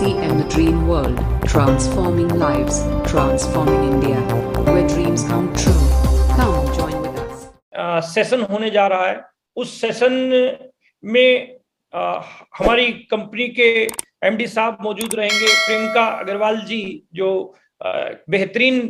RCM The Dream World, transforming lives, transforming India, where dreams come true. Come join with us. Session होने जा रहा है। उस session में हमारी कंपनी के एमडी साहब मौजूद रहेंगे। प्रियंका अग्रवाल जी जो बेहतरीन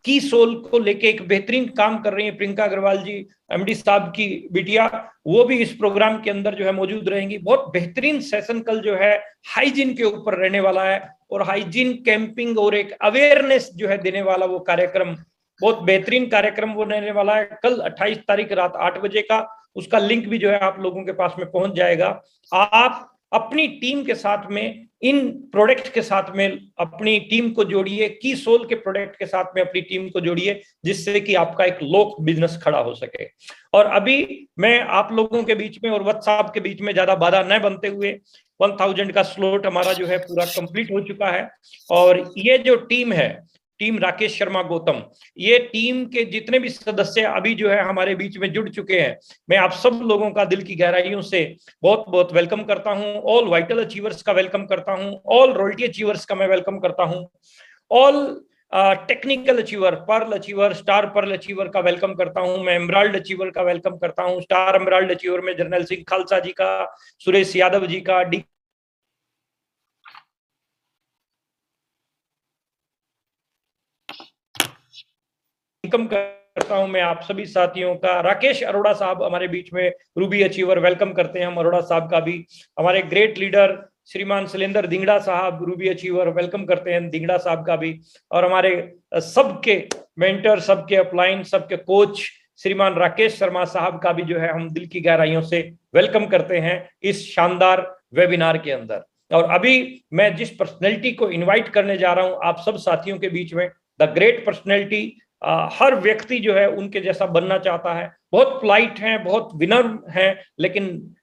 की सोल को लेके एक बेहतरीन काम कर रही हैं, प्रियंका अग्रवाल जी एमडी साहब की बिटिया, वो भी इस प्रोग्राम के अंदर जो है मौजूद रहेंगी। बहुत बेहतरीन सेशन कल जो है हाइजीन के ऊपर रहने वाला है और हाइजीन कैंपिंग और एक अवेयरनेस जो है देने वाला वो कार्यक्रम, बहुत बेहतरीन कार्यक्रम वो रहने वाला है। कल 28 तारीख रात 8 बजे का, उसका लिंक भी जो है आप लोगों के पास में पहुंच जाएगा। आप अपनी टीम के साथ में, इन प्रोडक्ट के साथ में अपनी टीम को जोड़िए, की सोल के प्रोडक्ट के साथ में अपनी टीम को जोड़िए, जिससे कि आपका एक लोक बिजनेस खड़ा हो सके। और अभी मैं आप लोगों के बीच में और व्हाट्सएप के बीच में ज्यादा बाधा न बनते हुए 1000 का स्लॉट हमारा जो है पूरा कंप्लीट हो चुका है। और ये जो टीम है, टीम राकेश शर्मा गौतम, ये टीम के जितने भी सदस्य अभी जो है हमारे बीच में जुड़ चुके हैं, मैं आप सब लोगों का दिल की गहराइयों से बहुत बहुत वेलकम करता हूं। ऑल वाइटल अचीवर्स का वेलकम करता हूं, ऑल रॉयल्टी अचीवर्स का मैं वेलकम करता हूं, all technical achiever, pearl achiever, star pearl achiever का वेलकम करता हूं, मैं एमराल्ड अचीवर का वेलकम करता हूं। स्टार एमराल्ड अचीवर में जर्नल सिंह खालसा जी का, सुरेश यादव जी का, डी वेलकम करता हूं मैं आप सभी साथियों का। राकेश अरोड़ा साहब हमारे बीच में रूबी अचीवर, वेलकम करते हैं हम अरोड़ा साहब का भी। हमारे ग्रेट लीडर श्रीमान शैलेंद्र दिंगड़ा साहब, रूबी अचीवर, वेलकम करते हैं दिंगड़ा साहब का भी। और हमारे सबके मेंटर, सबके अपलाइन, सबके कोच श्रीमान राकेश शर्मा साहब का भी जो है हम दिल की गहराइयों से वेलकम करते हैं इस शानदार वेबिनार के अंदर। और अभी मैं जिस पर्सनैलिटी को इन्वाइट करने जा रहा हूं आप सब साथियों के बीच में, द ग्रेट पर्सनैलिटी, हर व्यक्ति जो है उनके जैसा बनना चाहता है। बहुत पोलाइट हैं, बहुत विनम्र हैं, लेकिन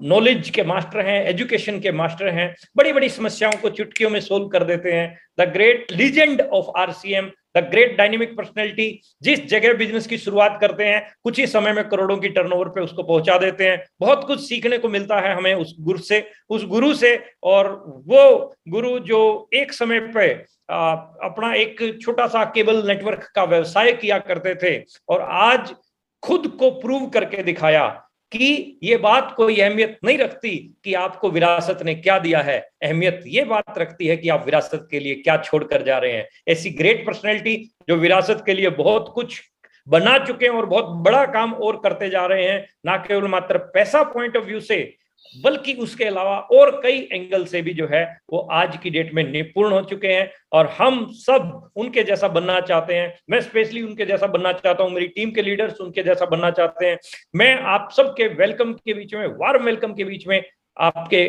नॉलेज के मास्टर हैं, एजुकेशन के मास्टर हैं, बड़ी बड़ी समस्याओं को चुटकियों में सोल्व कर देते हैं। The great legend of RCM, the great dynamic personality, जिस जगह बिजनेस की शुरुआत करते हैं कुछ ही समय में करोड़ों की टर्नओवर पे उसको पहुंचा देते हैं। बहुत कुछ सीखने को मिलता है हमें उस गुरु से। और वो गुरु जो एक समय पे अपना एक छोटा सा केबल नेटवर्क का व्यवसाय किया करते थे और आज खुद को प्रूव करके दिखाया कि ये बात कोई अहमियत नहीं रखती कि आपको विरासत ने क्या दिया है, अहमियत ये बात रखती है कि आप विरासत के लिए क्या छोड़कर जा रहे हैं। ऐसी ग्रेट पर्सनैलिटी जो विरासत के लिए बहुत कुछ बना चुके हैं और बहुत बड़ा काम और करते जा रहे हैं, ना केवल मात्र पैसा पॉइंट ऑफ व्यू से, बल्कि उसके अलावा और कई एंगल से भी जो है वो आज की डेट में निपुण हो चुके हैं। और हम सब उनके जैसा बनना चाहते हैं। मैं स्पेशली उनके जैसा बनना चाहता हूं, मेरी टीम के लीडर्स उनके जैसा बनना चाहते हैं। मैं आप सबके वेलकम के बीच में, वार्म वेलकम के बीच में आपके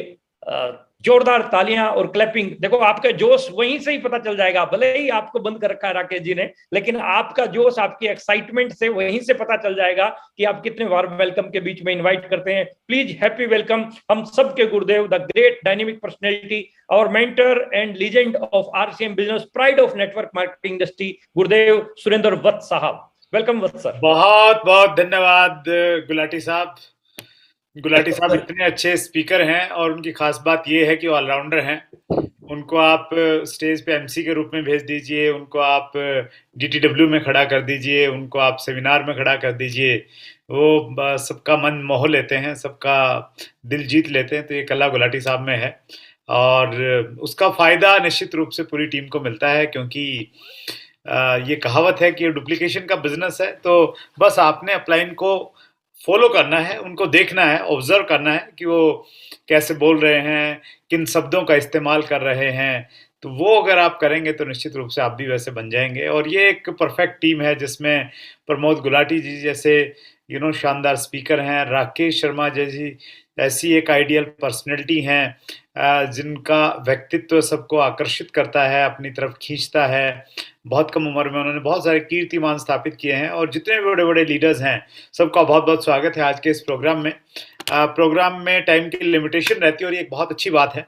जोरदार तालियां और क्लैपिंग, देखो आपका जोश वहीं से ही पता चल जाएगा। भले ही आपको बंद कर रखा है राकेश जी ने, लेकिन आपका जोश, आपकी एक्साइटमेंट से वहीं से पता चल जाएगा कि आप कितने वार्म वेलकम के बीच में इनवाइट करते हैं। प्लीज हैप्पी वेलकम हम सबके गुरुदेव, the great dynamic personality, our mentor and legend of RCM business, pride of network marketing industry, गुरुदेव सुरेंद्र वत्स साहब। Welcome Vats sir. बहुत बहुत धन्यवाद गुलाटी साहब। गुलाटी साहब इतने अच्छे स्पीकर हैं और उनकी खास बात ये है कि वो ऑलराउंडर हैं। उनको आप स्टेज पे एमसी के रूप में भेज दीजिए, उनको आप डीटीडब्ल्यू में खड़ा कर दीजिए, उनको आप सेमिनार में खड़ा कर दीजिए, वो सबका मन मोह लेते हैं, सबका दिल जीत लेते हैं। तो ये कला गुलाटी साहब में है और उसका फ़ायदा निश्चित रूप से पूरी टीम को मिलता है, क्योंकि ये कहावत है कि डुप्लीकेशन का बिजनेस है। तो बस आपने अपलाइन को फॉलो करना है, उनको देखना है, ऑब्जर्व करना है कि वो कैसे बोल रहे हैं, किन शब्दों का इस्तेमाल कर रहे हैं। तो वो अगर आप करेंगे तो निश्चित रूप से आप भी वैसे बन जाएंगे। और ये एक परफेक्ट टीम है जिसमें प्रमोद गुलाटी जी जैसे शानदार स्पीकर हैं, राकेश शर्मा जैसी ऐसी एक आइडियल पर्सनैलिटी हैं जिनका व्यक्तित्व सबको आकर्षित करता है, अपनी तरफ खींचता है। बहुत कम उम्र में उन्होंने बहुत सारे कीर्तिमान स्थापित किए हैं और जितने बड़े बड़े लीडर्स हैं सबका बहुत बहुत स्वागत है आज के इस प्रोग्राम में। प्रोग्राम में टाइम की लिमिटेशन रहती है और ये एक बहुत अच्छी बात है।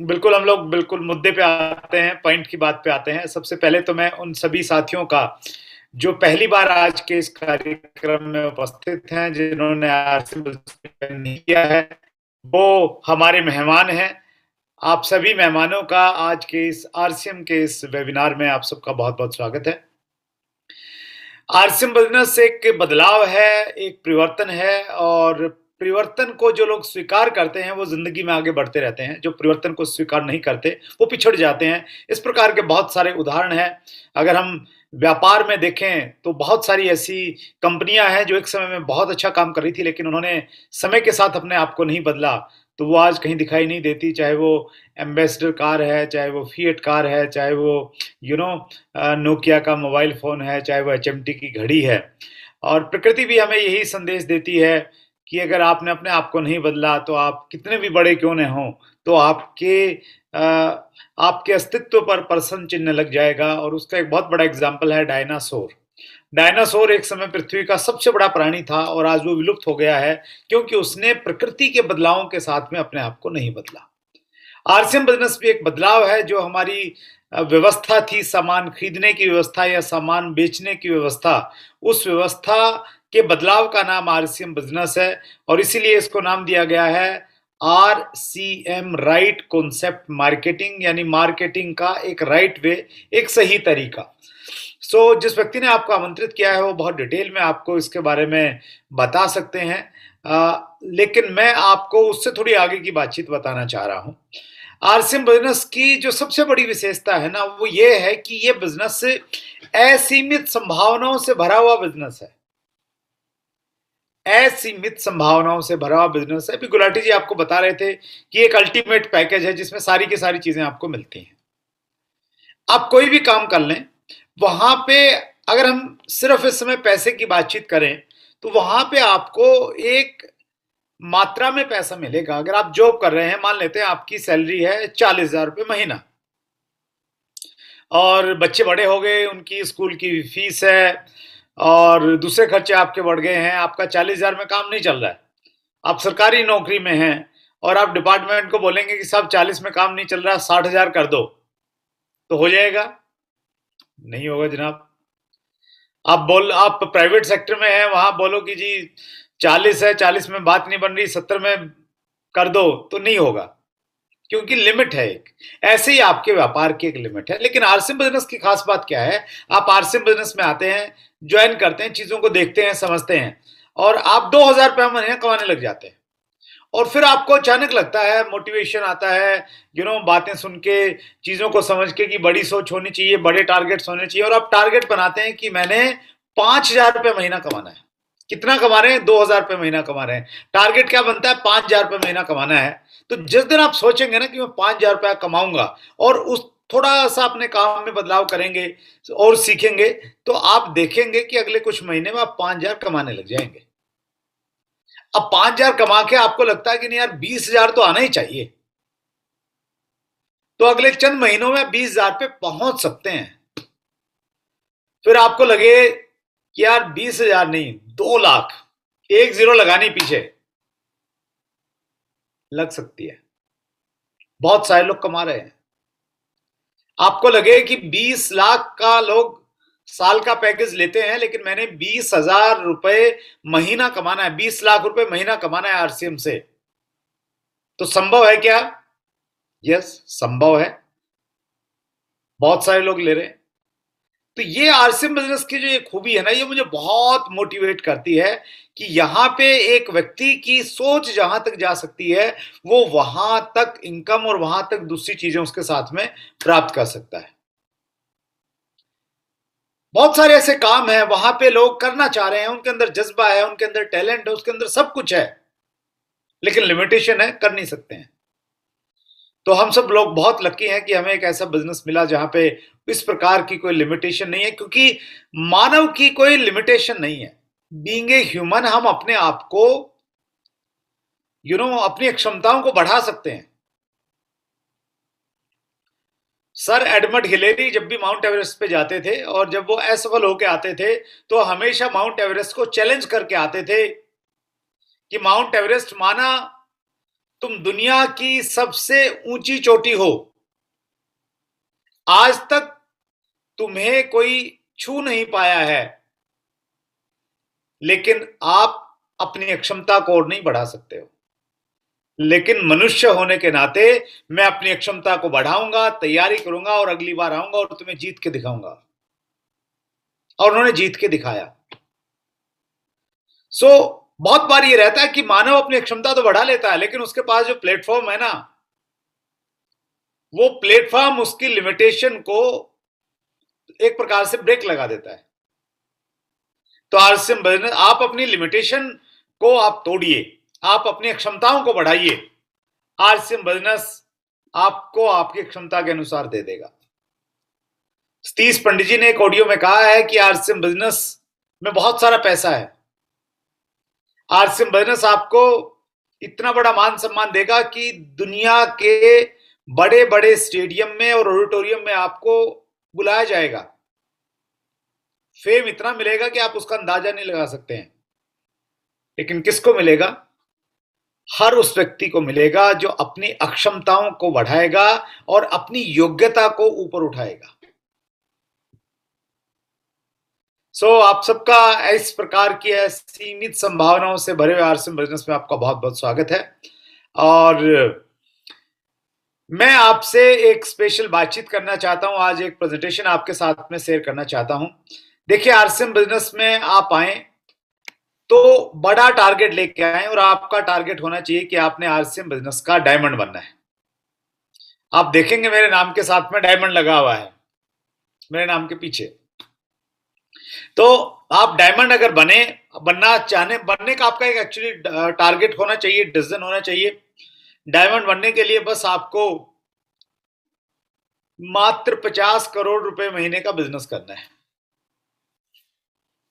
बिल्कुल हम लोग बिल्कुल मुद्दे पे आते हैं, पॉइंट की बात पे आते हैं। सबसे पहले तो मैं उन सभी साथियों का जो पहली बार आज के इस कार्यक्रम में उपस्थित हैं, जिन्होंने आरसीएम नहीं किया है, वो हमारे मेहमान हैं। आप सभी मेहमानों का आज के इस आरसीएम के इस वेबिनार में आप सबका बहुत-बहुत स्वागत है। आरसीएम बिजनेस एक बदलाव है, एक परिवर्तन है और परिवर्तन को जो लोग स्वीकार करते हैं वो ज़िंदगी में आगे बढ़ते रहते हैं। जो परिवर्तन को स्वीकार नहीं करते, वो पिछड़ जाते हैं। इस प्रकार के बहुत सारे उदाहरण हैं। अगर हम व्यापार में देखें तो बहुत सारी ऐसी कंपनियां हैं जो एक समय में बहुत अच्छा काम कर रही थी, लेकिन उन्होंने समय के साथ अपने आप को नहीं बदला, तो वो आज कहीं दिखाई नहीं देती। चाहे वो एम्बेसडर कार है, चाहे वो फिएट कार है, चाहे वो नोकिया का मोबाइल फ़ोन है, चाहे वो एचएमटी की घड़ी है। और प्रकृति भी हमें यही संदेश देती है कि अगर आपने अपने आप को नहीं बदला तो आप कितने भी बड़े क्यों न हों, तो आपके अस्तित्व पर प्रश्न चिन्ह लग जाएगा। और उसका एक बहुत बड़ा एग्जाम्पल है डायनासोर। डायनासोर एक समय पृथ्वी का सबसे बड़ा प्राणी था और आज वो विलुप्त हो गया है क्योंकि उसने प्रकृति के बदलावों के साथ में अपने आप को नहीं बदला। आरसीएम बिजनेस भी एक बदलाव है। जो हमारी व्यवस्था थी, सामान खरीदने की व्यवस्था या सामान बेचने की व्यवस्था, उस व्यवस्था के बदलाव का नाम आरसीएम बिजनेस है और इसीलिए इसको नाम दिया गया है आरसीएम, राइट कॉन्सेप्ट मार्केटिंग, यानी मार्केटिंग का एक राइट वे, एक सही तरीका। जिस व्यक्ति ने आपको आमंत्रित किया है वो बहुत डिटेल में आपको इसके बारे में बता सकते हैं, लेकिन मैं आपको उससे थोड़ी आगे की बातचीत बताना चाह रहा हूं। आरसीएम बिजनेस की जो सबसे बड़ी विशेषता है ना, वो ये है कि ये बिजनेस असीमित संभावनाओं से भरा हुआ बिजनेस है। असीमित संभावनाओं से भरा हुआ बिजनेस है। अभी गुलाटी जी आपको बता रहे थे कि एक अल्टीमेट पैकेज है जिसमें सारी की सारी चीजें आपको मिलती हैं। आप कोई भी काम कर लें, वहां पे अगर हम सिर्फ इस समय पैसे की बातचीत करें तो वहां पे आपको एक मात्रा में पैसा मिलेगा। अगर आप जॉब कर रहे हैं, मान लेते हैं आपकी सैलरी है 40,000 रुपये महीना और बच्चे बड़े हो गए, उनकी स्कूल की फीस है और दूसरे खर्चे आपके बढ़ गए हैं, आपका 40,000 में काम नहीं चल रहा है, आप सरकारी नौकरी में हैं और आप डिपार्टमेंट को बोलेंगे कि साहब 40 में काम नहीं चल रहा, 60,000 कर दो, तो हो जाएगा? नहीं होगा जनाब। आप प्राइवेट सेक्टर में हैं, वहां बोलो कि जी 40 है, 40 में बात नहीं बन रही, 70 में कर दो, तो नहीं होगा, क्योंकि लिमिट है एक। ऐसे ही आपके व्यापार की एक लिमिट है। लेकिन आरसीएम बिजनेस की खास बात क्या है? आप आरसीएम बिजनेस में आते हैं, ज्वाइन करते हैं, चीजों को देखते हैं, समझते हैं और आप 2,000 रुपये महीने कमाने लग जाते हैं और फिर आपको अचानक लगता है, मोटिवेशन आता है, बातें सुन के, चीजों को समझ के कि बड़ी सोच होनी चाहिए, बड़े टारगेट्स होने चाहिए और आप टारगेट बनाते हैं कि मैंने 5,000 रुपये महीना कमाना है। कितना कमा रहे हैं? 2,000 रुपये महीना कमा रहे हैं। टारगेट क्या बनता है? 5,000 रुपये महीना कमाना है। तो जिस दिन आप सोचेंगे ना कि मैं 5,000 रुपया कमाऊंगा और उस थोड़ा सा अपने काम में बदलाव करेंगे और सीखेंगे, तो आप देखेंगे कि अगले कुछ महीने में आप 5,000 कमाने लग जाएंगे। अब 5,000 कमा के आपको लगता है कि नहीं यार 20,000 तो आना ही चाहिए, तो अगले चंद महीनों में 20,000 पे पहुंच सकते हैं। फिर आपको लगे कि यार 20,000 नहीं, 2 लाख, एक जीरो लगानी पीछे लग सकती है। बहुत सारे लोग कमा रहे हैं। आपको लगे कि 20 लाख का लोग साल का पैकेज लेते हैं, लेकिन मैंने 20,000 रुपए महीना कमाना है, 20 लाख रुपए महीना कमाना है आरसीएम से, तो संभव है क्या? यस, संभव है। बहुत सारे लोग ले रहे हैं। तो ये आरसीएम बिजनेस की जो ये खूबी है ना, ये मुझे बहुत मोटिवेट करती है कि यहां पे एक व्यक्ति की सोच जहां तक जा सकती है, वो वहां तक इनकम और वहां तक दूसरी चीजें उसके साथ में प्राप्त कर सकता है। बहुत सारे ऐसे काम हैं, वहां पे लोग करना चाह रहे हैं, उनके अंदर जज्बा है, उनके अंदर टैलेंट है, उसके अंदर सब कुछ है, लेकिन लिमिटेशन है, कर नहीं सकते हैं। तो हम सब लोग बहुत लकी हैं कि हमें एक ऐसा बिजनेस मिला जहां पे इस प्रकार की कोई लिमिटेशन नहीं है, क्योंकि मानव की कोई लिमिटेशन नहीं है। बीइंग ए ह्यूमन, हम अपने आप को अपनी क्षमताओं को बढ़ा सकते हैं। सर एडमंड हिलेरी जब भी माउंट एवरेस्ट पे जाते थे और जब वो असफल होके आते थे, तो हमेशा माउंट एवरेस्ट को चैलेंज करके आते थे कि माउंट एवरेस्ट, माना तुम दुनिया की सबसे ऊंची चोटी हो, आज तक तुम्हें कोई छू नहीं पाया है, लेकिन आप अपनी अक्षमता को और नहीं बढ़ा सकते हो। लेकिन मनुष्य होने के नाते मैं अपनी अक्षमता को बढ़ाऊंगा, तैयारी करूंगा और अगली बार आऊंगा और तुम्हें जीत के दिखाऊंगा। और उन्होंने जीत के दिखाया। बहुत बार ये रहता है कि मानव अपनी क्षमता तो बढ़ा लेता है, लेकिन उसके पास जो प्लेटफॉर्म है ना, वो प्लेटफॉर्म उसकी लिमिटेशन को एक प्रकार से ब्रेक लगा देता है। तो आरसीएम बिजनेस, आप अपनी लिमिटेशन को आप तोड़िए, आप अपनी क्षमताओं को बढ़ाइए। आरसीएम बिजनेस आपको आपकी क्षमता के अनुसार दे देगा। सतीश पंडित जी ने एक ऑडियो में कहा है कि आरसीएम बिजनेस में बहुत सारा पैसा है। आरसीएम बिजनेस आपको इतना बड़ा मान सम्मान देगा कि दुनिया के बड़े बड़े स्टेडियम में और ऑडिटोरियम में आपको बुलाया जाएगा। फेम इतना मिलेगा कि आप उसका अंदाजा नहीं लगा सकते हैं। लेकिन किसको मिलेगा? हर उस व्यक्ति को मिलेगा जो अपनी अक्षमताओं को बढ़ाएगा और अपनी योग्यता को ऊपर उठाएगा। आप सबका इस प्रकार की सीमित संभावनाओं से भरे हुए आरसीएम बिजनेस में आपका बहुत बहुत स्वागत है। और मैं आपसे एक स्पेशल बातचीत करना चाहता हूं। आज एक प्रेजेंटेशन आपके साथ में शेयर करना चाहता हूं। देखिए, आरसीएम बिजनेस में आप आए तो बड़ा टारगेट लेके आए, और आपका टारगेट होना चाहिए कि आपने आरसीएम बिजनेस का डायमंड बनना है। आप देखेंगे मेरे नाम के साथ में डायमंड लगा हुआ है, मेरे नाम के पीछे। तो आप डायमंड अगर बनने का आपका एक एक्चुअली टारगेट होना चाहिए, डिसीजन होना चाहिए। डायमंड बनने के लिए बस आपको मात्र 50 करोड़ रुपए महीने का बिजनेस करना है।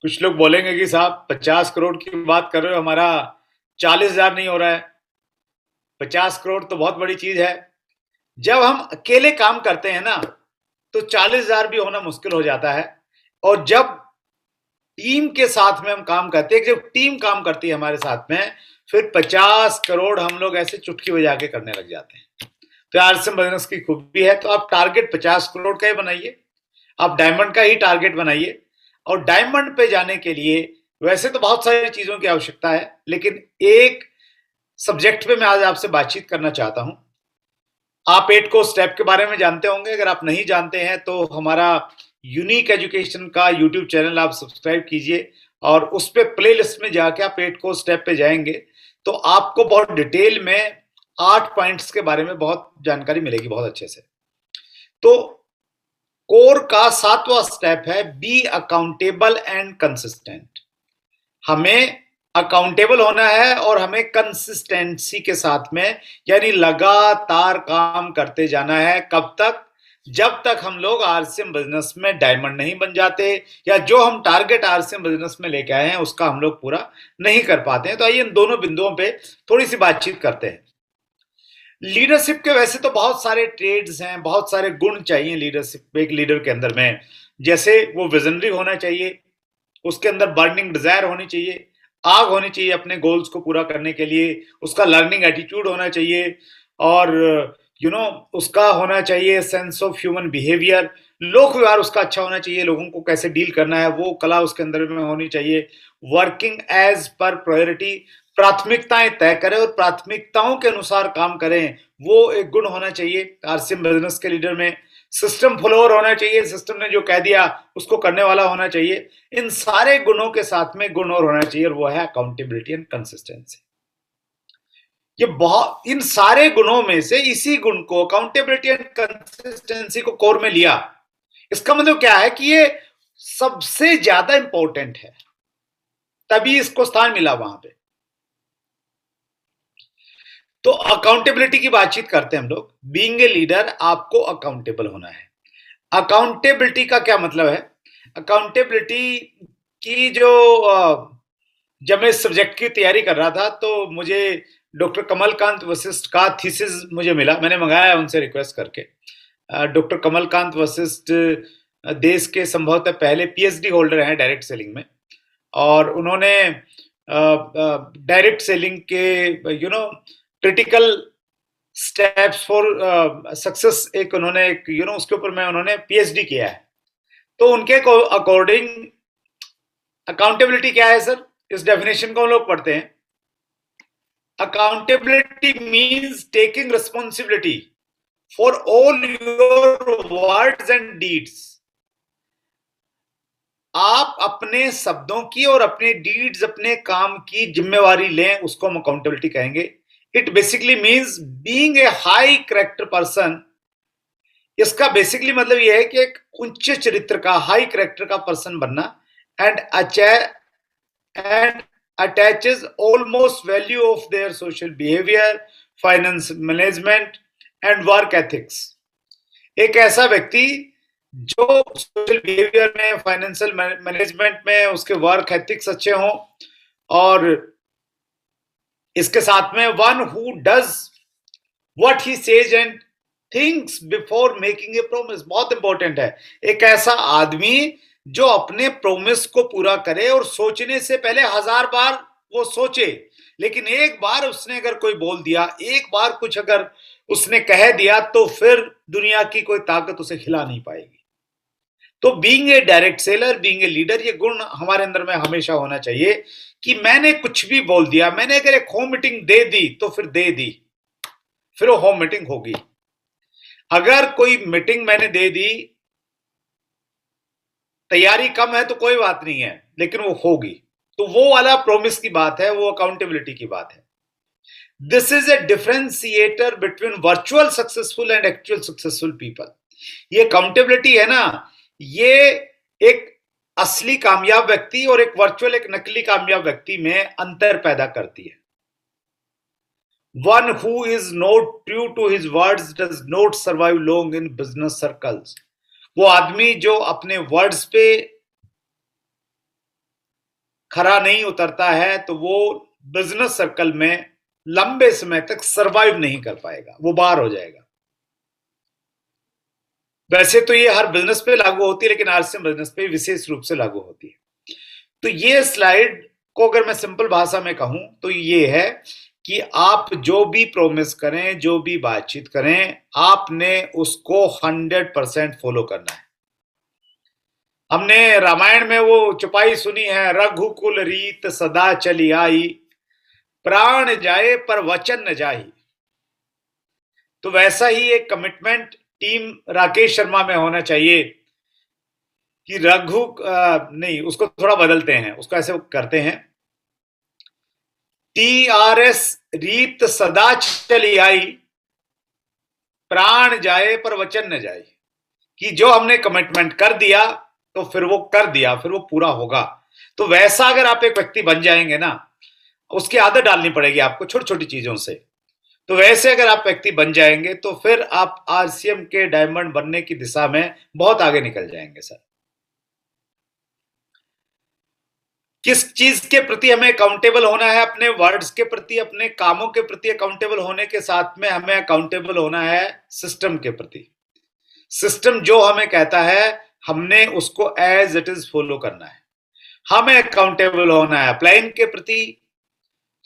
कुछ लोग बोलेंगे कि साहब 50 करोड़ की बात कर रहे हो, हमारा 40,000 नहीं हो रहा है। 50 करोड़ तो बहुत बड़ी चीज है। जब हम अकेले काम करते हैं ना, तो 40,000 भी होना मुश्किल हो जाता है। और जब टीम के साथ में हम काम करते हैं, जब टीम काम करती है हमारे साथ में, फिर 50 करोड़ हम लोग ऐसे चुटकी बजा के करने लग जाते हैं। तो आरसीएम बिजनेस की खूबी है। तो आप टारगेट 50 करोड़ का ही बनाइए, आप डायमंड का ही टारगेट बनाइए। और डायमंड पे जाने के लिए वैसे तो बहुत सारी चीजों की आवश्यकता है, लेकिन एक सब्जेक्ट पे मैं आज आपसे बातचीत करना चाहता हूं। आप 8 को स्टेप के बारे में जानते होंगे। अगर आप नहीं जानते हैं तो हमारा यूनिक एजुकेशन का यूट्यूब चैनल आप सब्सक्राइब कीजिए, और उस पे प्लेलिस्ट में जाके आप 8 को स्टेप पे जाएंगे तो आपको बहुत डिटेल में 8 पॉइंट्स के बारे में बहुत जानकारी मिलेगी, बहुत अच्छे से। तो कोर का 7वां स्टेप है बी अकाउंटेबल एंड कंसिस्टेंट। हमें अकाउंटेबल होना है और हमें कंसिस्टेंसी के साथ में, यानी लगातार काम करते जाना है। कब तक? जब तक हम लोग आरसीएम बिजनेस में डायमंड नहीं बन जाते, या जो हम टारगेट आरसीएम बिजनेस में लेके आए हैं उसका हम लोग पूरा नहीं कर पाते हैं। तो आइए इन दोनों बिंदुओं पे थोड़ी सी बातचीत करते हैं। लीडरशिप के वैसे तो बहुत सारे ट्रेड्स हैं, बहुत सारे गुण चाहिए लीडरशिप, एक लीडर के अंदर में। जैसे वो विजनरी होना चाहिए, उसके अंदर बर्निंग डिजायर होनी चाहिए, आग होनी चाहिए अपने गोल्स को पूरा करने के लिए, उसका लर्निंग एटीट्यूड होना चाहिए, और उसका होना चाहिए सेंस ऑफ ह्यूमन बिहेवियर, लोक व्यवहार उसका अच्छा होना चाहिए, लोगों को कैसे डील करना है वो कला उसके अंदर में होनी चाहिए। वर्किंग एज पर प्रायोरिटी, प्राथमिकताएं तय करें और प्राथमिकताओं के अनुसार काम करें, वो एक गुण होना चाहिए आरसीएम बिजनेस के लीडर में। सिस्टम फॉलोअर होना चाहिए, सिस्टम ने जो कह दिया उसको करने वाला होना चाहिए। इन सारे गुणों के साथ में गुण और होना चाहिए, और वो है अकाउंटेबिलिटी एंड कंसिस्टेंसी। इन सारे गुणों में से इसी गुण को, अकाउंटेबिलिटी एंड कंसिस्टेंसी को कोर में लिया। इसका मतलब क्या है कि ये सबसे ज्यादा इंपॉर्टेंट है, तभी इसको स्थान मिला वहां पे। तो अकाउंटेबिलिटी की बातचीत करते हैं हम लोग। बीइंग ए लीडर आपको अकाउंटेबल होना है। अकाउंटेबिलिटी का क्या मतलब है? अकाउंटेबिलिटी की जब मैं इस सब्जेक्ट की तैयारी कर रहा था तो मुझे डॉक्टर कमलकांत वशिष्ठ का थीसिस मुझे मिला, मैंने मंगाया उनसे रिक्वेस्ट करके। डॉक्टर कमलकांत वशिष्ठ देश के संभवतः पहले पीएचडी होल्डर हैं डायरेक्ट सेलिंग में, और उन्होंने डायरेक्ट सेलिंग के क्रिटिकल स्टेप्स फॉर सक्सेस एक उन्होंने उसके ऊपर में उन्होंने पीएचडी किया है। तो उनके अकॉर्डिंग अकाउंटेबिलिटी क्या है सर? इस डेफिनेशन को हम लोग पढ़ते हैं। Accountability means taking responsibility for all your words and deeds. आप अपने शब्दों की और अपने डीड्स, अपने काम की जिम्मेवारी लें, उसको हम अकाउंटेबिलिटी कहेंगे. It basically means being a high character person. इसका बेसिकली मतलब यह है कि एक उच्च चरित्र का, हाई कैरेक्टर का पर्सन बनना. And attaches almost value of their social behavior, finance management and work ethics. एक ऐसा व्यक्ति जो सोशल बिहेवियर में, फाइनेंशियल मैनेजमेंट में उसके वर्क एथिक्स अच्छे हों, और इसके साथ में one who does what he says and thinks before making a promise. बहुत इंपॉर्टेंट है. एक ऐसा आदमी जो अपने प्रोमिस को पूरा करे और सोचने से पहले 1000 बार वो सोचे, लेकिन एक बार उसने अगर कोई बोल दिया, एक बार कुछ अगर उसने कह दिया, तो फिर दुनिया की कोई ताकत उसे हिला नहीं पाएगी. तो being a direct seller, being a leader, ये गुण हमारे अंदर में हमेशा होना चाहिए कि मैंने कुछ भी बोल दिया, मैंने अगर एक होम मीटिंग दे दी तो फिर दे दी, फिर वो होम मीटिंग होगी. अगर कोई मीटिंग मैंने दे दी, तैयारी कम है तो कोई बात नहीं है, लेकिन वो होगी, तो वो वाला प्रॉमिस की बात है, वो अकाउंटेबिलिटी की बात है. This is a differentiator between virtual successful and actual successful people. ये अकाउंटेबिलिटी है ना, ये एक असली कामयाब व्यक्ति और एक वर्चुअल, एक नकली कामयाब व्यक्ति में अंतर पैदा करती है. One who is not true to his words does not survive long in business circles. वो आदमी जो अपने वर्ड्स पे खरा नहीं उतरता है, तो वो बिजनेस सर्कल में लंबे समय तक सरवाइव नहीं कर पाएगा, वो बाहर हो जाएगा. वैसे तो ये हर बिजनेस पे लागू होती है, लेकिन आरसीएम बिजनेस पे विशेष रूप से लागू होती है. तो ये स्लाइड को अगर मैं सिंपल भाषा में कहूं तो ये है कि आप जो भी प्रोमिस करें, जो भी बातचीत करें, आपने उसको 100% फॉलो करना है. हमने रामायण में वो चौपाई सुनी है, रघुकुल रीत सदा चली आई, प्राण जाए पर वचन न जाही. तो वैसा ही एक कमिटमेंट टीम राकेश शर्मा में होना चाहिए कि नहीं, उसको थोड़ा बदलते हैं, उसको ऐसे करते हैं, TRS रीत सदा चली आई, प्राण जाए पर वचन न जाए. कि जो हमने कमिटमेंट कर दिया तो फिर वो कर दिया, फिर वो पूरा होगा. तो वैसा अगर आप एक व्यक्ति बन जाएंगे ना, उसकी आदत डालनी पड़ेगी आपको छोटी छोटी चीजों से. तो वैसे अगर आप व्यक्ति बन जाएंगे तो फिर आप आरसीएम के डायमंड बनने की दिशा में बहुत आगे निकल जाएंगे. सर, किस चीज के प्रति हमें अकाउंटेबल होना है? अपने वर्ड्स के प्रति, अपने कामों के प्रति अकाउंटेबल होने के साथ में हमें अकाउंटेबल होना है सिस्टम के प्रति. सिस्टम जो हमें कहता है, हमने उसको एज इट इज फॉलो करना है. हमें अकाउंटेबल होना है अपलाइन के प्रति.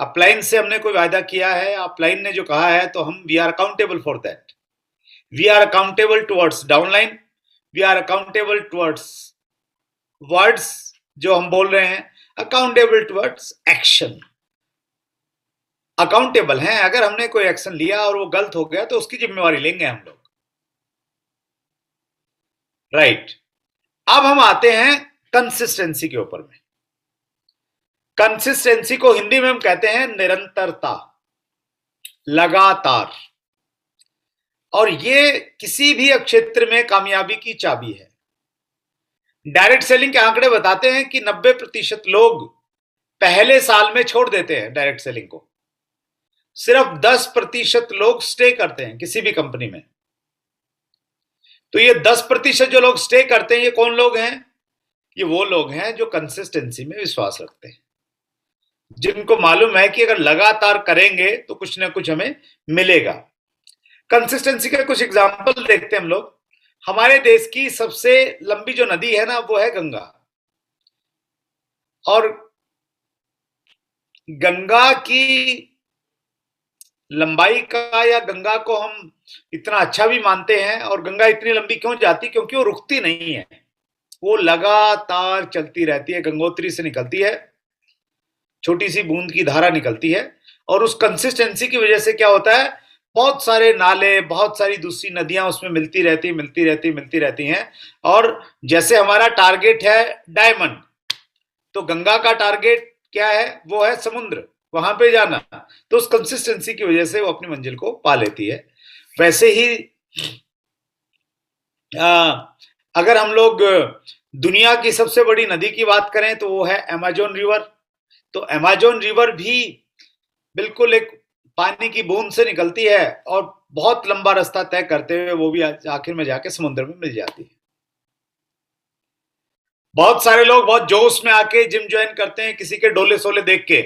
अपलाइन से हमने कोई वायदा किया है, अपलाइन ने जो कहा है, तो हम we are accountable for that. We are accountable towards downline, we are accountable towards words जो हम बोल रहे हैं, अकाउंटेबल टुवर्ड्स एक्शन. अकाउंटेबल हैं, अगर हमने कोई एक्शन लिया और वो गलत हो गया तो उसकी जिम्मेवारी लेंगे हम लोग. राइट. अब हम आते हैं कंसिस्टेंसी के ऊपर में. कंसिस्टेंसी को हिंदी में हम कहते हैं निरंतरता, लगातार. और ये किसी भी क्षेत्र में कामयाबी की चाबी है. डायरेक्ट सेलिंग के आंकड़े बताते हैं कि 90% लोग पहले साल में छोड़ देते हैं डायरेक्ट सेलिंग को. सिर्फ 10% लोग स्टे करते हैं किसी भी कंपनी में. तो ये 10% जो लोग स्टे करते हैं, ये कौन लोग हैं? ये वो लोग हैं जो कंसिस्टेंसी में विश्वास रखते हैं, जिनको मालूम है कि अगर लगातार करेंगे तो कुछ ना कुछ हमें मिलेगा. कंसिस्टेंसी के कुछ एग्जाम्पल देखते हैं हम लोग. हमारे देश की सबसे लंबी जो नदी है ना, वो है गंगा. और गंगा की लंबाई का, या गंगा को हम इतना अच्छा भी मानते हैं, और गंगा इतनी लंबी क्यों जाती? क्योंकि वो रुकती नहीं है, वो लगातार चलती रहती है. गंगोत्री से निकलती है, छोटी सी बूंद की धारा निकलती है, और उस कंसिस्टेंसी की वजह से क्या होता है, बहुत सारे नाले, बहुत सारी दूसरी नदियां उसमें मिलती रहती हैं। और जैसे हमारा टारगेट है डायमंड, तो गंगा का टारगेट क्या है, वो है समुद्र, वहां पे जाना। तो उस कंसिस्टेंसी की वजह से वो अपनी मंजिल को पा लेती है। वैसे ही अगर हम लोग दुनिया की सबसे बड़ी नदी की बात करें तो वो है अमेज़न रिवर। तो अमेज़न रिवर भी बिल्कुल एक पानी की बूंद से निकलती है और बहुत लंबा रास्ता तय करते हुए वो भी आखिर में जाके समुद्र में मिल जाती है। बहुत सारे लोग बहुत जोश में आके जिम ज्वाइन करते हैं किसी के डोले सोले देख के,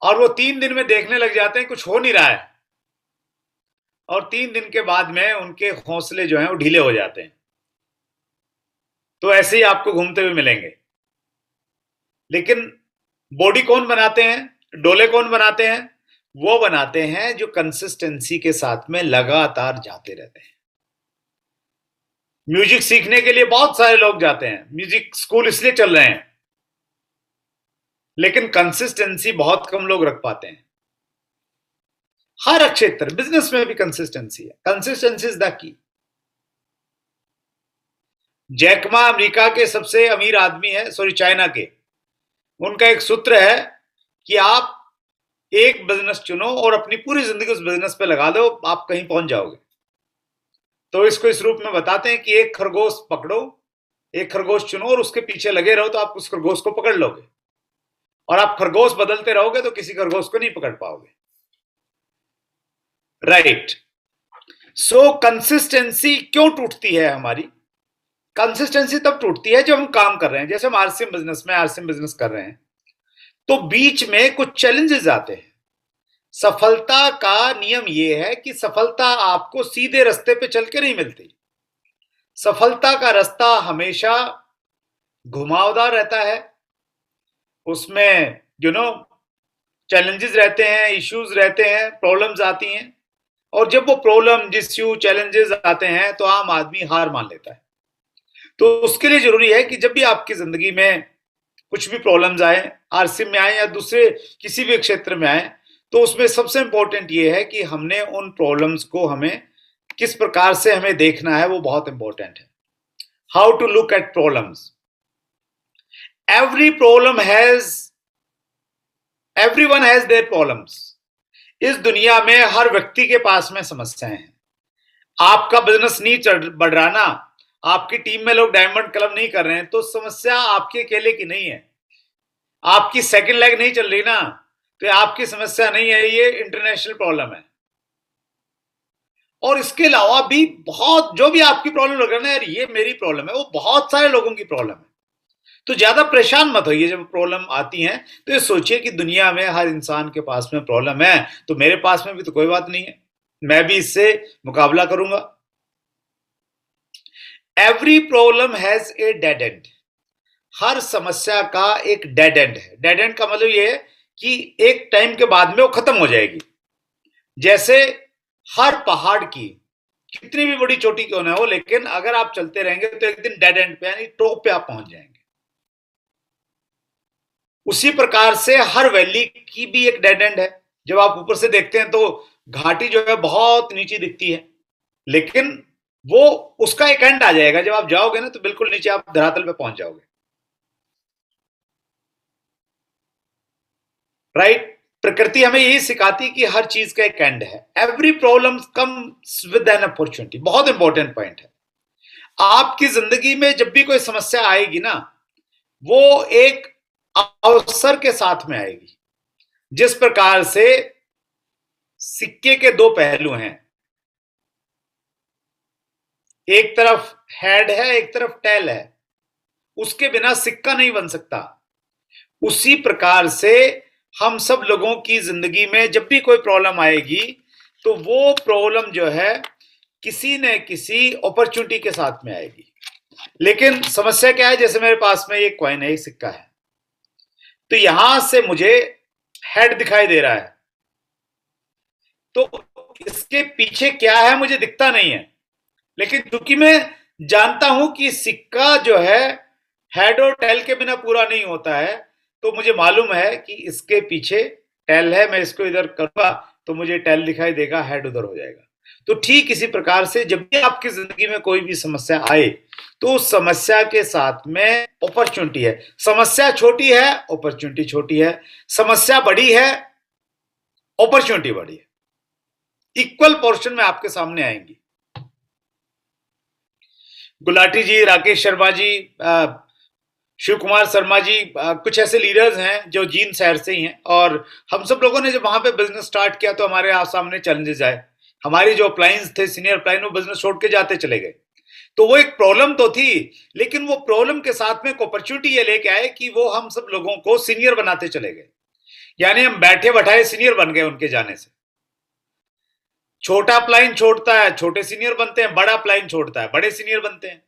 और वो 3 दिन में देखने लग जाते हैं कुछ हो नहीं रहा है, और 3 दिन के बाद में उनके हौसले जो हैं वो ढीले हो जाते हैं। तो ऐसे ही आपको घूमते हुए मिलेंगे। लेकिन बॉडी कौन बनाते हैं, डोले कौन बनाते हैं? वो बनाते हैं जो कंसिस्टेंसी के साथ में लगातार जाते रहते हैं। म्यूजिक सीखने के लिए बहुत सारे लोग जाते हैं, म्यूजिक स्कूल इसलिए चल रहे हैं, लेकिन कंसिस्टेंसी बहुत कम लोग रख पाते हैं। हर क्षेत्र, बिजनेस में भी कंसिस्टेंसी है, consistency is the key. Jack Ma America के सबसे अमीर आदमी है, सॉरी चाइना के, उनका एक सूत्र है कि आप एक बिजनेस चुनो और अपनी पूरी जिंदगी उस बिजनेस पे लगा दो, आप कहीं पहुंच जाओगे। तो इसको इस रूप में बताते हैं कि एक खरगोश पकड़ो, एक खरगोश चुनो और उसके पीछे लगे रहो, तो आप उस खरगोश को पकड़ लोगे। और आप खरगोश बदलते रहोगे तो किसी खरगोश को नहीं पकड़ पाओगे। राइट। सो कंसिस्टेंसी क्यों टूटती है हमारी? कंसिस्टेंसी तब टूटती है जब हम काम कर रहे हैं, जैसे हम आरसीएम बिजनेस कर रहे हैं, तो बीच में कुछ चैलेंजेस आते हैं। सफलता का नियम यह है कि सफलता आपको सीधे रास्ते पे चल के नहीं मिलती। सफलता का रास्ता हमेशा घुमावदार रहता है, उसमें चैलेंजेस रहते हैं, इश्यूज रहते हैं, प्रॉब्लम्स आती हैं। और जब वो प्रॉब्लम, इश्यू, चैलेंजेस आते हैं तो आम आदमी हार मान लेता है। तो उसके लिए जरूरी है कि जब भी आपकी जिंदगी में कुछ भी प्रॉब्लम्स आए, आरसीएम में आए या दूसरे किसी भी क्षेत्र में आए, तो उसमें सबसे इंपॉर्टेंट ये है कि हमने उन प्रॉब्लम्स को हमें किस प्रकार से हमें देखना है, वो बहुत इंपॉर्टेंट है। How to look at problems. Everyone has their problems. इस दुनिया में हर व्यक्ति के पास में समस्याएं हैं। आपका बिजनेस नहीं बढ़ रहा ना, आपकी टीम में लोग डायमंड क्लब नहीं कर रहे हैं, तो समस्या आपके अकेले की नहीं है। आपकी सेकंड लेग नहीं चल रही ना, तो आपकी समस्या नहीं है, ये इंटरनेशनल प्रॉब्लम है। और इसके अलावा भी बहुत, जो भी आपकी प्रॉब्लम लग रहा है ना, यार ये मेरी प्रॉब्लम है, वो बहुत सारे लोगों की प्रॉब्लम है। तो ज्यादा परेशान मत होइए जब प्रॉब्लम आती है, तो ये सोचिए कि दुनिया में हर इंसान के पास में प्रॉब्लम है, तो मेरे पास में भी तो कोई बात नहीं है, मैं भी इससे मुकाबला करूंगा। Every problem has a dead end. हर समस्या का एक डेड एंड है। डेड एंड का मतलब ये है कि एक टाइम के बाद में वो खत्म हो जाएगी। जैसे हर पहाड़ की कितनी भी बड़ी चोटी क्यों ना हो, लेकिन अगर आप चलते रहेंगे तो एक दिन डेड एंड पे, यानी टॉप पे आप पहुंच जाएंगे। उसी प्रकार से हर वैली की भी एक डेड एंड है। जब आप ऊपर से देखते हैं तो घाटी जो है बहुत नीचे दिखती है, लेकिन वो उसका एक एंड आ जाएगा। जब आप जाओगे ना तो बिल्कुल नीचे आप धरातल पे पहुंच जाओगे। राइट। प्रकृति हमें यही सिखाती है कि हर चीज का एक एंड है। Every problem comes with an opportunity. बहुत इंपॉर्टेंट पॉइंट है। आपकी जिंदगी में जब भी कोई समस्या आएगी ना, वो एक अवसर के साथ में आएगी। जिस प्रकार से सिक्के के दो पहलू हैं, एक तरफ हेड है, एक तरफ टेल है, उसके बिना सिक्का नहीं बन सकता। उसी प्रकार से हम सब लोगों की जिंदगी में जब भी कोई प्रॉब्लम आएगी, तो वो प्रॉब्लम जो है किसी न किसी अपॉर्चुनिटी के साथ में आएगी। लेकिन समस्या क्या है? जैसे मेरे पास में एक कॉइन है, एक सिक्का है, तो यहां से मुझे हेड दिखाई दे रहा है, तो इसके पीछे क्या है मुझे दिखता नहीं है। लेकिन क्योंकि मैं जानता हूं कि सिक्का जो है हेड और टेल के बिना पूरा नहीं होता है, तो मुझे मालूम है कि इसके पीछे टेल है, मैं इसको इधर करूंगा तो मुझे टेल दिखाई देगा, हेड उधर हो जाएगा। तो ठीक इसी प्रकार से जब भी आपकी जिंदगी में कोई भी समस्या आए तो उस समस्या के साथ में अपॉर्चुनिटी है। समस्या छोटी है, अपॉर्चुनिटी छोटी है। समस्या बड़ी है, अपॉर्चुनिटी बड़ी है। इक्वल पोर्शन में आपके सामने आएंगी। गुलाटी जी, राकेश शर्मा जी, शिव कुमार शर्मा जी, कुछ ऐसे लीडर्स हैं जो जींद शहर से ही हैं, और हम सब लोगों ने जब वहां पे बिजनेस स्टार्ट किया तो हमारे सामने चैलेंजेस आए। हमारी जो अप्लायंस थे, सीनियर अप्लायंस, वो बिजनेस छोड़ के जाते चले गए। तो वो एक प्रॉब्लम तो थी, लेकिन वो प्रॉब्लम के साथ में एक अपॉर्चुनिटी ये लेके आए कि वो हम सब लोगों को सीनियर बनाते चले गए। यानी हम बैठे बैठाए सीनियर बन गए उनके जाने से। छोटा अप्लायन छोड़ता है, छोटे सीनियर बनते हैं, बड़ा अप्लायन छोड़ता है, बड़े सीनियर बनते हैं।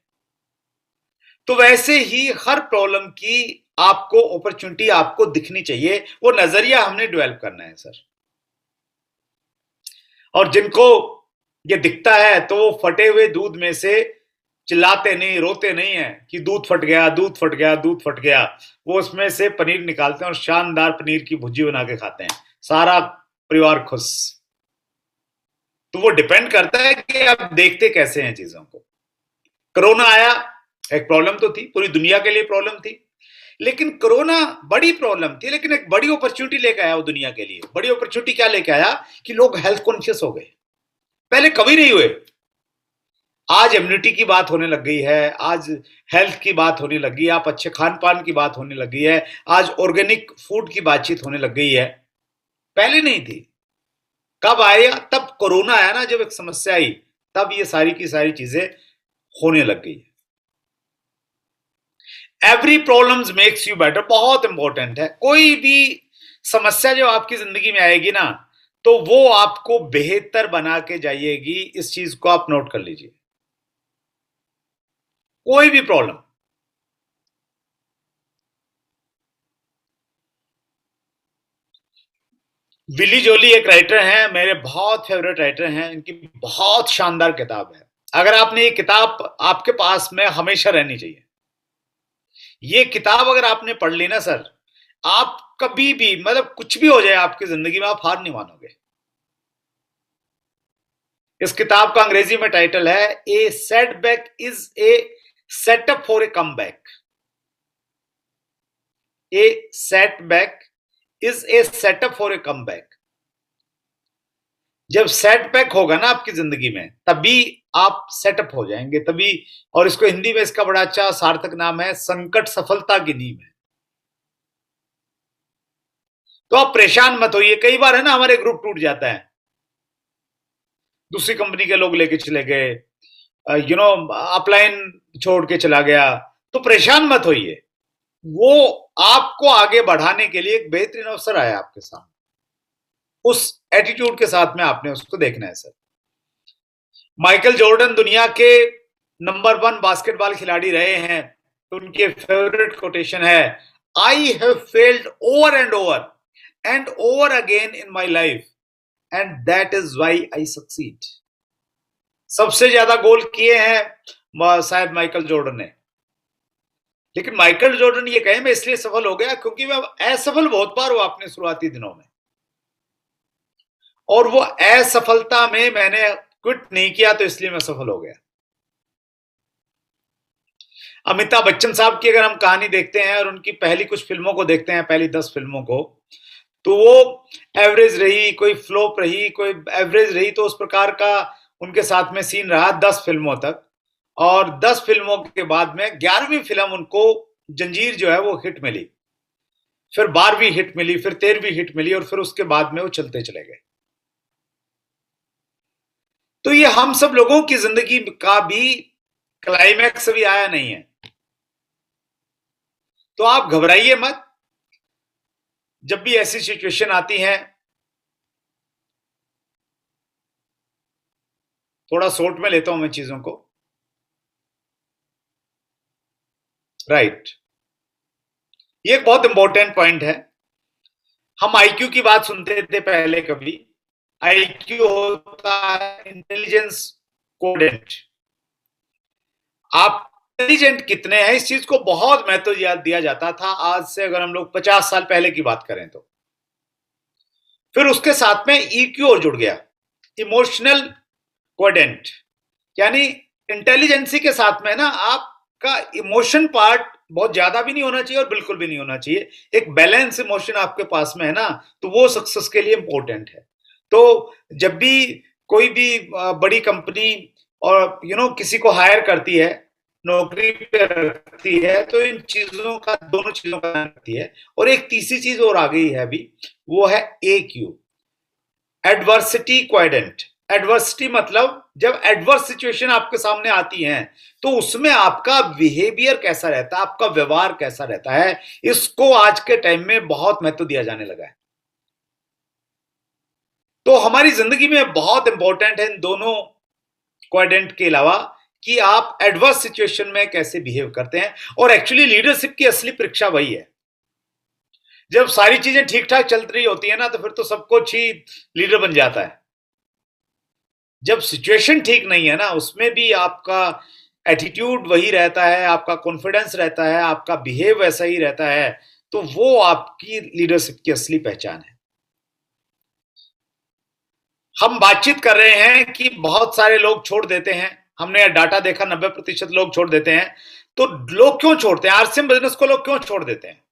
तो वैसे ही हर प्रॉब्लम की आपको अपॉर्चुनिटी आपको दिखनी चाहिए, वो नजरिया हमने डेवलप करना है सर। और जिनको ये दिखता है तो वो फटे हुए दूध में से चिल्लाते नहीं, रोते नहीं है कि दूध फट गया, दूध फट गया, दूध फट गया। वो उसमें से पनीर निकालते हैं और शानदार पनीर की भुर्जी बना के खाते हैं, सारा परिवार खुश। तो वो डिपेंड करता है कि आप देखते कैसे हैं चीजों को। कोरोना आया, एक प्रॉब्लम तो थी, पूरी दुनिया के लिए प्रॉब्लम थी, लेकिन कोरोना बड़ी प्रॉब्लम थी, लेकिन एक बड़ी अपॉर्चुनिटी लेकर आया वो दुनिया के लिए। बड़ी अपॉर्चुनिटी क्या लेकर आया कि लोग हेल्थ कॉन्शियस हो गए, पहले कभी नहीं हुए। आज इम्यूनिटी की बात होने लग गई है, आज हेल्थ की बात होने लग गई है, आप अच्छे खान पान की बात होने लग गई है, आज ऑर्गेनिक फूड की बातचीत होने लग गई है, पहले नहीं थी। कब आया? तब कोरोना आया ना, जब एक समस्या आई, तब ये सारी की सारी चीजें होने लग गई। Every problems makes you better, बहुत इंपॉर्टेंट है। कोई भी समस्या जो आपकी जिंदगी में आएगी ना, तो वो आपको बेहतर बना के जाइएगी। इस चीज को आप नोट कर लीजिए। कोई भी प्रॉब्लम, विली जोली एक राइटर हैं, मेरे बहुत फेवरेट राइटर हैं। इनकी बहुत शानदार किताब है। अगर आपने ये किताब आपके पास में हमेशा रहनी चाहिए। ये किताब अगर आपने पढ़ ली ना सर, आप कभी भी, मतलब कुछ भी हो जाए आपकी जिंदगी में, आप हार नहीं मानोगे। इस किताब का अंग्रेजी में टाइटल है a setback is a setup for a comeback. A setback is a setup for a comeback. जब सेटबैक होगा ना आपकी जिंदगी में, तभी आप सेटअप हो जाएंगे, तभी। और इसको हिंदी में इसका बड़ा अच्छा सार्थक नाम है, संकट सफलता की नींव है। तो आप परेशान मत होइए। कई बार है ना, हमारे ग्रुप टूट जाता है, दूसरी कंपनी के लोग लेके चले गए, अपलाइन छोड़ के चला गया, तो परेशान मत होइए। वो आपको आगे बढ़ाने के लिए एक बेहतरीन अवसर आया आपके सामने। उस एटीट्यूड के साथ में आपने उसको देखना है सर। माइकल जॉर्डन दुनिया के नंबर 1 बास्केटबॉल खिलाड़ी रहे हैं, तो उनके फेवरेट कोटेशन है, I have failed over and over again in my life and that is why I succeed. सबसे ज्यादा गोल किए हैं शायद माइकल जॉर्डन ने, लेकिन माइकल जॉर्डन ये कहे मैं इसलिए सफल हो गया क्योंकि मैं असफल बहुत बार हुआ अपने शुरुआती दिनों में, और वो असफलता में मैंने क्विट नहीं किया, तो इसलिए मैं सफल हो गया। अमिताभ बच्चन साहब की अगर हम कहानी देखते हैं और उनकी पहली कुछ फिल्मों को देखते हैं, पहली 10 फिल्मों को, तो वो एवरेज रही, कोई फ्लॉप रही, कोई एवरेज रही, तो उस प्रकार का उनके साथ में सीन रहा 10 फिल्मों तक। और 10 फिल्मों के बाद में 11वीं फिल्म उनको जंजीर जो है वो हिट मिली, फिर 12वीं हिट मिली, फिर 13वीं हिट मिली, और फिर उसके बाद में वो चलते चले गए। तो ये हम सब लोगों की जिंदगी का भी क्लाइमैक्स अभी आया नहीं है, तो आप घबराइए मत। जब भी ऐसी सिचुएशन आती है, थोड़ा शॉर्ट में लेता हूं मैं चीजों को, राइट। ये एक बहुत इंपॉर्टेंट पॉइंट है। हम आईक्यू की बात सुनते थे पहले, कभी आईक्यू होता है इंटेलिजेंस कोडेंट। आप इंटेलिजेंट कितने हैं, इस चीज को बहुत महत्व दिया जाता था। आज से अगर हम लोग 50 साल पहले की बात करें तो फिर उसके साथ में EQ और जुड़ गया, इमोशनल क्वाड्रेंट, यानी इंटेलिजेंसी के साथ में ना आपका इमोशन पार्ट बहुत ज्यादा भी नहीं होना चाहिए और बिल्कुल भी नहीं होना चाहिए। एक बैलेंस इमोशन आपके पास में है ना, तो वो सक्सेस के लिए इंपॉर्टेंट है। तो जब भी कोई भी बड़ी कंपनी और किसी को हायर करती है, नौकरी पे रखती है, तो इन चीजों का, दोनों चीजों का ध्यान रखती है। और एक तीसरी चीज और आ गई है अभी, वो है AQ, एडवर्सिटी क्वाड्रेंट। एडवर्सिटी मतलब जब एडवर्स सिचुएशन आपके सामने आती है तो उसमें आपका बिहेवियर कैसा रहता है, आपका व्यवहार कैसा रहता है, इसको आज के टाइम में बहुत महत्व दिया जाने लगा है। तो हमारी जिंदगी में बहुत इंपॉर्टेंट है इन दोनों क्वाड्रेंट के अलावा कि आप एडवर्स सिचुएशन में कैसे बिहेव करते हैं। और एक्चुअली लीडरशिप की असली परीक्षा वही है। जब सारी चीजें ठीक ठाक चल रही होती है ना, तो फिर तो सब कुछ ही लीडर बन जाता है। जब सिचुएशन ठीक नहीं है ना, उसमें भी आपका एटीट्यूड वही रहता है, आपका कॉन्फिडेंस रहता है, आपका बिहेव वैसा ही रहता है, तो वो आपकी लीडरशिप की असली पहचान है। हम बातचीत कर रहे हैं कि बहुत सारे लोग छोड़ देते हैं, हमने डाटा देखा 90% लोग छोड़ देते हैं। तो लोग क्यों छोड़ते हैं? RCM बिजनेस को लोग क्यों छोड़ देते हैं?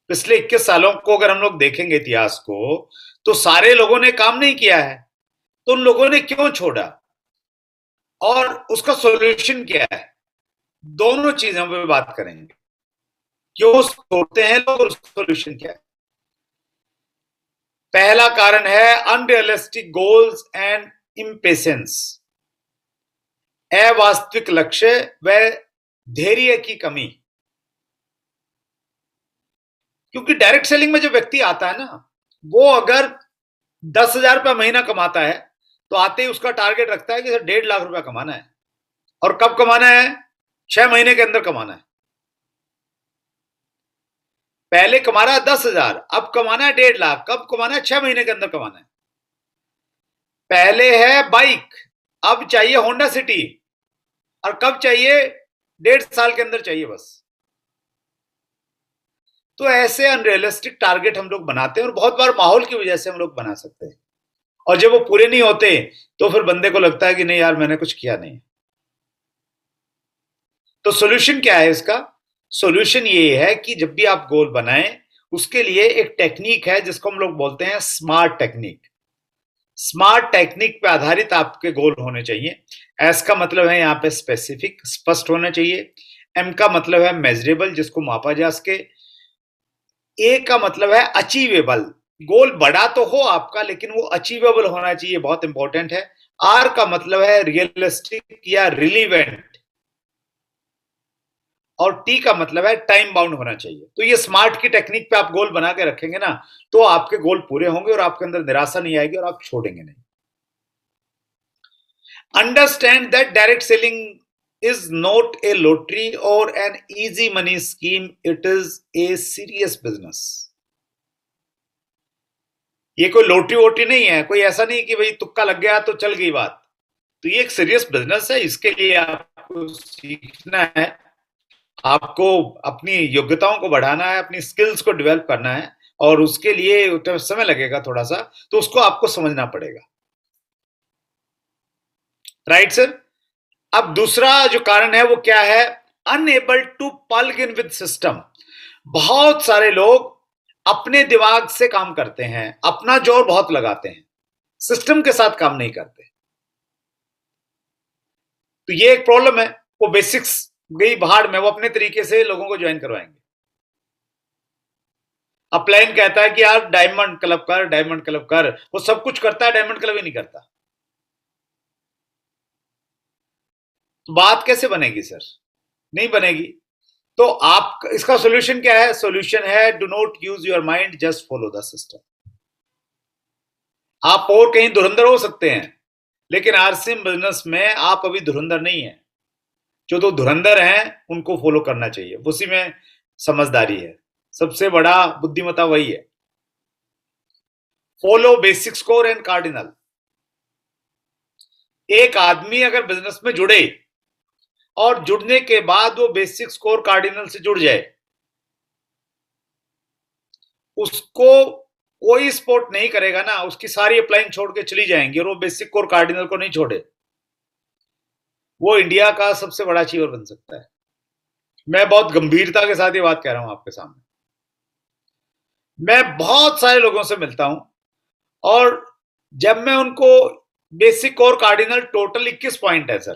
पिछले 21 सालों को अगर हम लोग देखेंगे इतिहास को, तो सारे लोगों ने काम नहीं किया है, तो उन लोगों ने क्यों छोड़ा और उसका सॉल्यूशन क्या है? दोनों चीजों पे बात करेंगे, क्यों छोड़ते हैं लोग और उसका सॉल्यूशन क्या है। पहला कारण है अनरियलिस्टिक गोल्स एंड इम्पेशेंस, अवास्तविक लक्ष्य व धैर्य की कमी। क्योंकि डायरेक्ट सेलिंग में जो व्यक्ति आता है ना, वो अगर 10,000 रुपया महीना कमाता है, तो आते ही उसका टारगेट रखता है कि सर 1.5 लाख रुपया कमाना है। और कब कमाना है? 6 महीने के अंदर कमाना है। पहले कमा रहा है 10,000, अब कमाना है 1.5 लाख। कब कमाना है? 6 महीने के अंदर कमाना है। पहले है बाइक, अब चाहिए होंडा सिटी, और कब चाहिए? 1.5 साल के अंदर चाहिए बस। तो ऐसे अनरियलिस्टिक टारगेट हम लोग बनाते हैं, और बहुत बार माहौल की वजह से हम लोग बना सकते हैं, और जब वो पूरे नहीं होते तो फिर बंदे को लगता है कि नहीं यार, मैंने कुछ किया नहीं। तो सॉल्यूशन क्या है इसका? सॉल्यूशन ये है कि जब भी आप गोल बनाएं, उसके लिए एक टेक्निक है जिसको हम लोग बोलते हैं स्मार्ट टेक्निक। स्मार्ट टेक्निक पे आधारित आपके गोल होने चाहिए। एस का मतलब है यहाँ पे स्पेसिफिक, स्पष्ट होना चाहिए। एम का मतलब है मेजरेबल, जिसको मापा जा सके। ए का मतलब है अचीवेबल, गोल बड़ा तो हो आपका लेकिन वो अचीवेबल होना चाहिए, बहुत इंपॉर्टेंट है। आर का मतलब है रियलिस्टिक या रिलीवेंट, और टी का मतलब है टाइम बाउंड होना चाहिए। तो ये स्मार्ट की टेक्निक पे आप गोल बना के रखेंगे ना, तो आपके गोल पूरे होंगे और आपके अंदर निराशा नहीं आएगी और आप छोड़ेंगे नहीं। Understand that direct selling is not a lottery or an easy money scheme, it is a serious business। ये कोई लोटरी वोटरी नहीं है, कोई ऐसा नहीं कि भाई तुक्का लग गया तो चल गई बात। तो ये एक सीरियस बिजनेस है। इसके लिए आपको सीखना है, आपको अपनी योग्यताओं को बढ़ाना है, अपनी स्किल्स को डेवलप करना है, और उसके लिए समय लगेगा थोड़ा सा, तो उसको आपको समझना पड़ेगा। Right sir? अब दूसरा जो कारण है वो क्या है? Unable to plug in with system. बहुत सारे लोग अपने दिमाग से काम करते हैं, अपना जोर बहुत लगाते हैं, सिस्टम के साथ काम नहीं करते। तो ये एक प्रॉब्लम है। वो बेसिक्स गई भाड़ में, वो अपने तरीके से लोगों को ज्वाइन करवाएंगे। अपलाइन कहता है कि यार डायमंड क्लब कर, डायमंड क्लब कर, वो सब कुछ करता है, डायमंड क्लब ही नहीं करता। तो बात कैसे बनेगी सर? नहीं बनेगी। तो आप, इसका सॉल्यूशन क्या है? सॉल्यूशन है do not use your mind, just follow the system. आप और कहीं धुरंधर हो सकते हैं, लेकिन RCM बिजनेस में आप अभी धुरंधर नहीं है। जो तो धुरंधर हैं उनको फॉलो करना चाहिए, उसी में समझदारी है। सबसे बड़ा बुद्धिमत्ता वही है। Follow basic score and cardinal. एक आदमी अगर बिजनेस में जुड़े और जुड़ने के बाद वो बेसिक स्कोर कार्डिनल से जुड़ जाए, उसको कोई स्पोर्ट नहीं करेगा ना, उसकी सारी अपलाइन छोड़ के चली जाएंगी और वो बेसिक कोर कार्डिनल को नहीं छोड़े, वो इंडिया का सबसे बड़ा अचीवर बन सकता है। मैं बहुत गंभीरता के साथ ये बात कह रहा हूं आपके सामने। मैं बहुत सारे लोगों से मिलता हूं और जब मैं उनको basic core cardinal total 21 point है सर,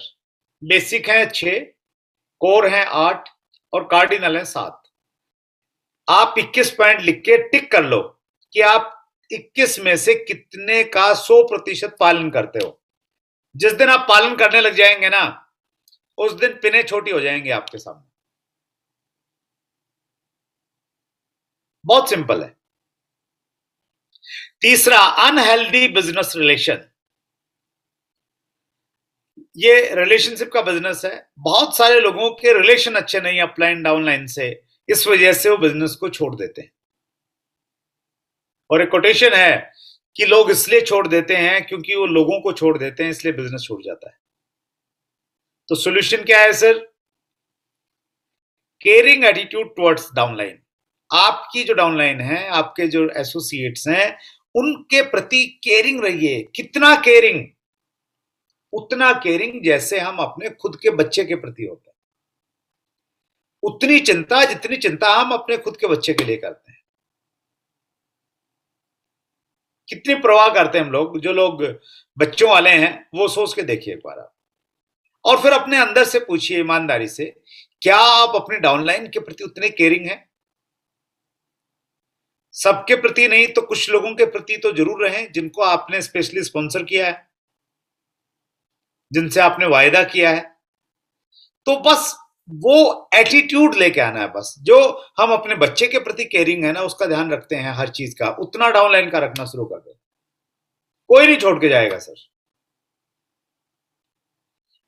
बेसिक है 6, कोर है 8 और कार्डिनल है 7। आप 21 पॉइंट लिख के टिक कर लो कि आप 21 में से कितने का 100% पालन करते हो। जिस दिन आप पालन करने लग जाएंगे ना, उस दिन पिने छोटी हो जाएंगे आपके सामने। बहुत सिंपल है। तीसरा, अनहेल्दी बिजनेस रिलेशन। ये रिलेशनशिप का बिजनेस है। बहुत सारे लोगों के रिलेशन अच्छे नहीं अपलाइन डाउनलाइन से, इस वजह से वो बिजनेस को छोड़ देते हैं। और एक कोटेशन है कि लोग इसलिए छोड़ देते हैं क्योंकि वो लोगों को छोड़ देते हैं, इसलिए बिजनेस छूट जाता है। तो सॉल्यूशन क्या है sir? Caring attitude towards downline. आपकी जो डाउनलाइन है, आपके जो एसोसिएट्स हैं, उनके प्रति केयरिंग रहिए। कितना केयरिंग? उतना केयरिंग जैसे हम अपने खुद के बच्चे के प्रति होते हैं, उतनी चिंता जितनी चिंता हम अपने खुद के बच्चे के लिए करते हैं। कितनी परवाह करते हैं हम लोग। जो लोग बच्चों वाले हैं वो सोच के देखिए एक बार आप, और फिर अपने अंदर से पूछिए ईमानदारी से, क्या आप अपने डाउनलाइन के प्रति उतने केयरिंग हैं? सबके प्रति नहीं तो कुछ लोगों के प्रति तो जरूर रहें, जिनको आपने स्पेशली स्पॉन्सर किया है, जिनसे आपने वायदा किया है। तो बस वो एटीट्यूड लेके आना है। बस जो हम अपने बच्चे के प्रति केयरिंग है ना, उसका ध्यान रखते हैं हर चीज का, उतना डाउनलाइन का रखना शुरू कर दे। कोई नहीं छोड़ के जाएगा सर।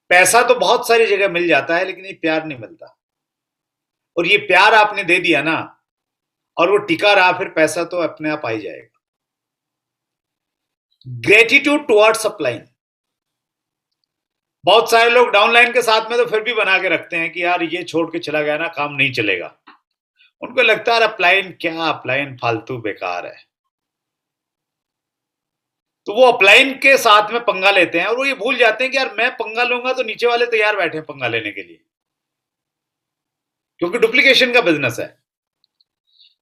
पैसा तो बहुत सारी जगह मिल जाता है, लेकिन ये प्यार नहीं मिलता। और ये प्यार आपने दे दिया ना, और वो टिका रहा, फिर पैसा तो अपने आप आ ही जाएगा। Gratitude towards upline. बहुत सारे लोग डाउनलाइन के साथ में तो फिर भी बना के रखते हैं कि यार ये छोड़ के चला गया ना, काम नहीं चलेगा। उनको लगता है अपलाइन क्या, अपलाइन फालतू बेकार है। तो वो अपलाइन के साथ में पंगा लेते हैं और वो ये भूल जाते हैं कि यार मैं पंगा लूंगा तो नीचे वाले तैयार बैठे हैं पंगा लेने के लिए, क्योंकि डुप्लीकेशन का बिजनेस है।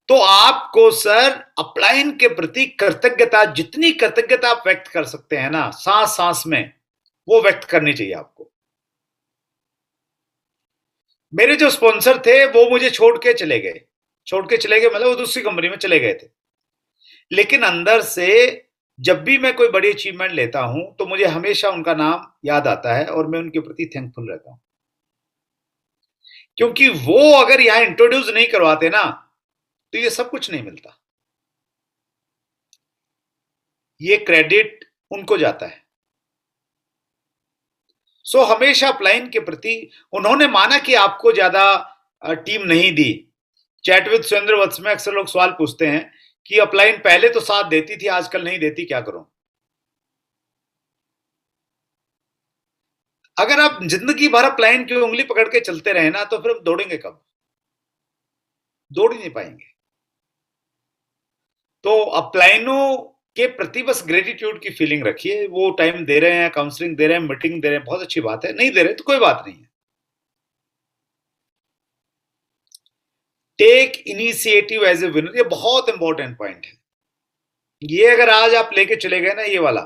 तो आपको सर अपलाइन के प्रति कृतज्ञता, जितनी कृतज्ञता आप व्यक्त कर सकते हैं ना सांस सांस में, वो व्यक्त करनी चाहिए आपको। मेरे जो स्पॉन्सर थे वो मुझे छोड़ के चले गए मतलब वो दूसरी कंपनी में चले गए थे, लेकिन अंदर से जब भी मैं कोई बड़ी अचीवमेंट लेता हूं तो मुझे हमेशा उनका नाम याद आता है और मैं उनके प्रति थैंकफुल रहता हूं। क्योंकि वो अगर यहां इंट्रोड्यूस नहीं करवाते ना, तो ये सब कुछ नहीं मिलता। ये क्रेडिट उनको जाता है। सो हमेशा अपलाइन के प्रति उन्होंने माना कि आपको ज्यादा टीम नहीं दी। चैट विद सुरेंद्र वत्स में अक्सर लोग सवाल पूछते हैं कि अपलाइन पहले तो साथ देती थी, आजकल नहीं देती, क्या करूं? अगर आप जिंदगी भर अपलाइन की उंगली पकड़ के चलते रहे ना, तो फिर हम दौड़ेंगे कब? दौड़ ही नहीं पाएंगे। तो अपलाइनों के प्रति बस ग्रेटिट्यूड की फीलिंग रखिए। वो टाइम दे रहे हैं, काउंसलिंग दे रहे हैं, मीटिंग दे रहे हैं, बहुत अच्छी बात है। नहीं दे रहे तो कोई बात नहीं है। Take initiative as a winner, ये बहुत इंपॉर्टेंट पॉइंट है। ये अगर आज आप लेके चले गए ना ये वाला,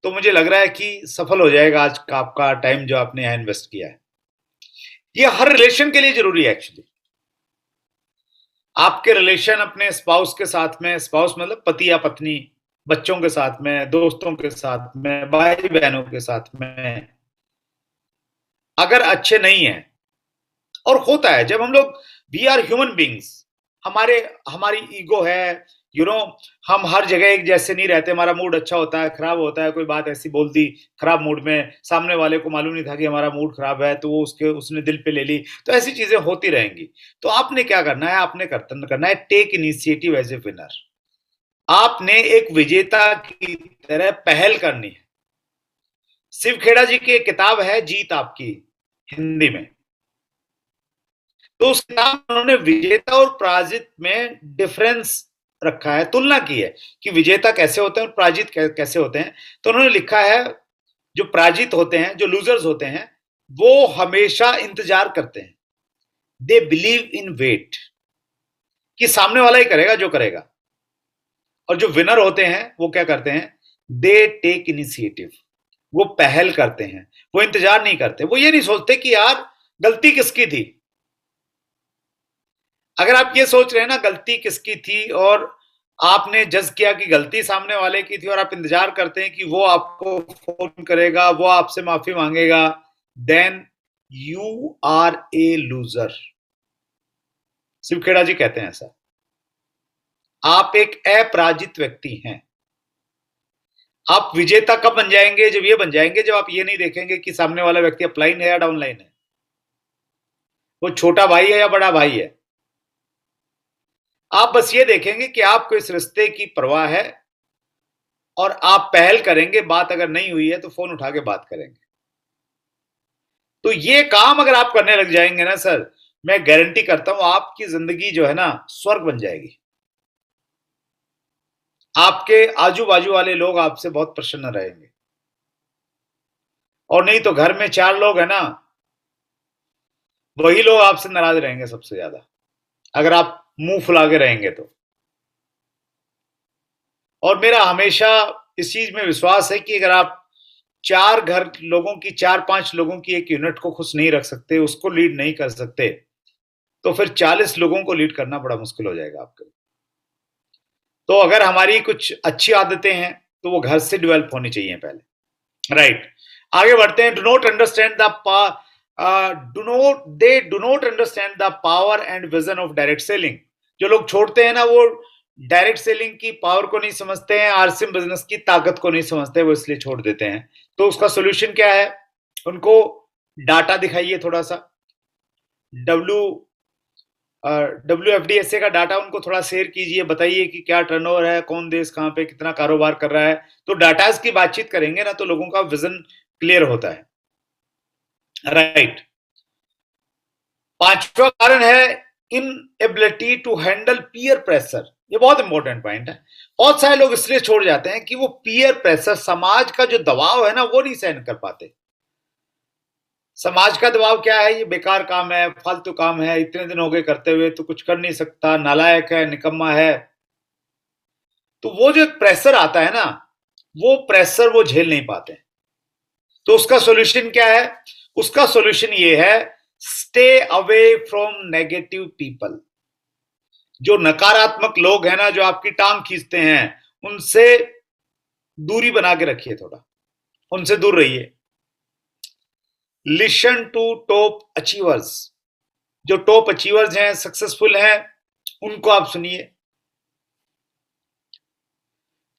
तो मुझे लग रहा है कि सफल हो जाएगा आज का आपका टाइम जो आपने यहां इन्वेस्ट किया है। ये हर रिलेशन के लिए जरूरी है एक्चुअली। आपके रिलेशन अपने स्पाउस के साथ में, स्पाउस मतलब पति या पत्नी, बच्चों के साथ में, दोस्तों के साथ में, भाई बहनों के साथ में, अगर अच्छे नहीं है, और होता है जब हम लोग, वी आर ह्यूमन बींग्स, हमारी ईगो है, हम हर जगह एक जैसे नहीं रहते। हमारा मूड अच्छा होता है, खराब होता है, कोई बात ऐसी बोल दी खराब मूड में, सामने वाले को मालूम नहीं था कि हमारा मूड खराब है, तो वो उसने दिल पे ले ली। तो ऐसी चीजें होती रहेंगी। तो आपने क्या करना है? आपने कर्तव्य करना है, take initiative as a winner. आपने एक विजेता की तरह पहल करनी है। शिव खेड़ा जी की एक किताब है जीत आपकी, हिंदी में। तो उस किताब में उन्होंने विजेता और पराजित में डिफरेंस रखा है, तुलना की है कि विजेता कैसे होते हैं और पराजित कैसे होते हैं। तो उन्होंने लिखा है जो पराजित होते हैं, जो लूजर्स होते हैं, वो हमेशा इंतजार करते हैं, दे बिलीव इन वेट, कि सामने वाला ही करेगा जो करेगा। और जो विनर होते हैं वो क्या करते हैं, दे टेक इनिशिएटिव, वो पहल करते हैं, वो इंतजार नहीं करते, वो ये नहीं सोचते कि यार गलती किसकी थी। अगर आप ये सोच रहे हैं ना गलती किसकी थी और आपने जज किया कि गलती सामने वाले की थी और आप इंतजार करते हैं कि वो आपको फोन करेगा, वो आपसे माफी मांगेगा, then you are a loser. Shiv Khera ji कहते हैं ऐसा। आप एक अपराजित व्यक्ति हैं। आप विजेता कब बन जाएंगे, जब ये बन जाएंगे जब आप ये नहीं देखेंगे कि सामने वाला व्यक्ति अपलाइन है या डाउनलाइन है, वो छोटा भाई है या बड़ा भाई है। आप बस ये देखेंगे कि आपको इस रिश्ते की परवाह है और आप पहल करेंगे। बात अगर नहीं हुई है तो फोन उठा के बात करेंगे। तो ये काम अगर आप करने लग जाएंगे ना सर, मैं गारंटी करता हूं आपकी जिंदगी जो है ना स्वर्ग बन जाएगी। आपके आजू बाजू वाले लोग आपसे बहुत प्रसन्न रहेंगे। और नहीं तो घर में 4 लोग है ना, वही लोग आपसे नाराज रहेंगे सबसे ज्यादा, अगर आप मुंह फुला के रहेंगे तो। और मेरा हमेशा इस चीज में विश्वास है कि अगर आप 4-5 लोगों की एक यूनिट को खुश नहीं रख सकते, उसको लीड नहीं कर सकते, तो फिर 40 लोगों को लीड करना बड़ा मुश्किल हो जाएगा आपके लिए। तो अगर हमारी कुछ अच्छी आदतें हैं तो वो घर से डेवलप होनी चाहिए पहले, राइट। आगे बढ़ते हैं। Do not understand the power and vision of direct selling. जो लोग छोड़ते हैं ना, वो डायरेक्ट सेलिंग की पावर को नहीं समझते हैं, आरसीएम बिजनेस की ताकत को नहीं समझते, वो इसलिए छोड़ देते हैं। तो उसका सोल्यूशन क्या है, उनको डाटा दिखाइए थोड़ा सा, WFDSA का डाटा उनको थोड़ा शेयर कीजिए, बताइए कि क्या टर्नओवर है, कौन देश कहां पे कितना कारोबार कर रहा है। तो डाटाज की बातचीत करेंगे ना तो लोगों का विजन क्लियर होता है, राइट। 5वां कारण है inability to handle peer pressure. ये बहुत इंपॉर्टेंट पॉइंट है। बहुत सारे लोग इसलिए छोड़ जाते हैं कि वो पीयर प्रेशर, समाज का जो दबाव है ना, वो नहीं सहन कर पाते। समाज का दबाव क्या है, ये बेकार काम है, फालतू काम है, इतने दिन हो गए करते हुए, तो कुछ कर नहीं सकता, नालायक है, निकम्मा है। तो वो जो प्रेशर आता है ना, वो प्रेशर वो झेल नहीं पाते। तो उसका सॉल्यूशन क्या है, उसका सॉल्यूशन ये है, stay away from negative people. जो नकारात्मक लोग हैं ना, जो आपकी टांग खींचते हैं, उनसे दूरी बना के रखिए, थोड़ा उनसे दूर रहिए। Listen to top achievers. जो टॉप अचीवर्स हैं, सक्सेसफुल हैं, उनको आप सुनिए।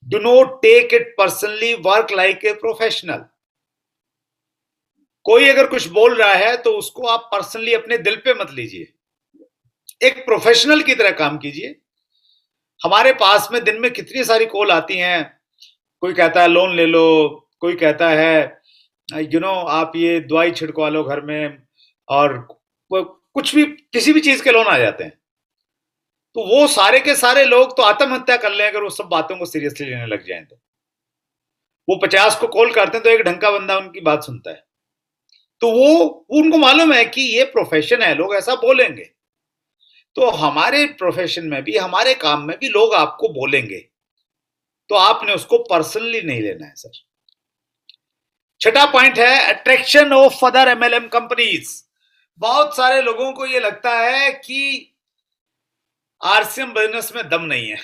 Do not take it personally, work like a professional. कोई अगर कुछ बोल रहा है तो उसको आप पर्सनली अपने दिल पे मत लीजिए, एक प्रोफेशनल की तरह काम कीजिए। हमारे पास में दिन में कितनी सारी कॉल आती हैं, कोई कहता है लोन ले लो, कोई कहता है आप ये दवाई छिड़कवा लो घर में, और कुछ भी, किसी भी चीज के लोन आ जाते हैं। तो वो सारे के सारे लोग तो आत्महत्या कर लें अगर वो सब बातों को सीरियसली लेने लग जाएं। तो वो 50 को कॉल करते हैं तो एक ढंग का बंदा उनकी बात सुनता है। तो वो उनको मालूम है कि ये प्रोफेशन है, लोग ऐसा बोलेंगे। तो हमारे प्रोफेशन में भी, हमारे काम में भी लोग आपको बोलेंगे, तो आपने उसको पर्सनली नहीं लेना है सर। 6वां पॉइंट है attraction of other MLM companies. बहुत सारे लोगों को यह लगता है कि आरसीएम बिजनेस में दम नहीं है,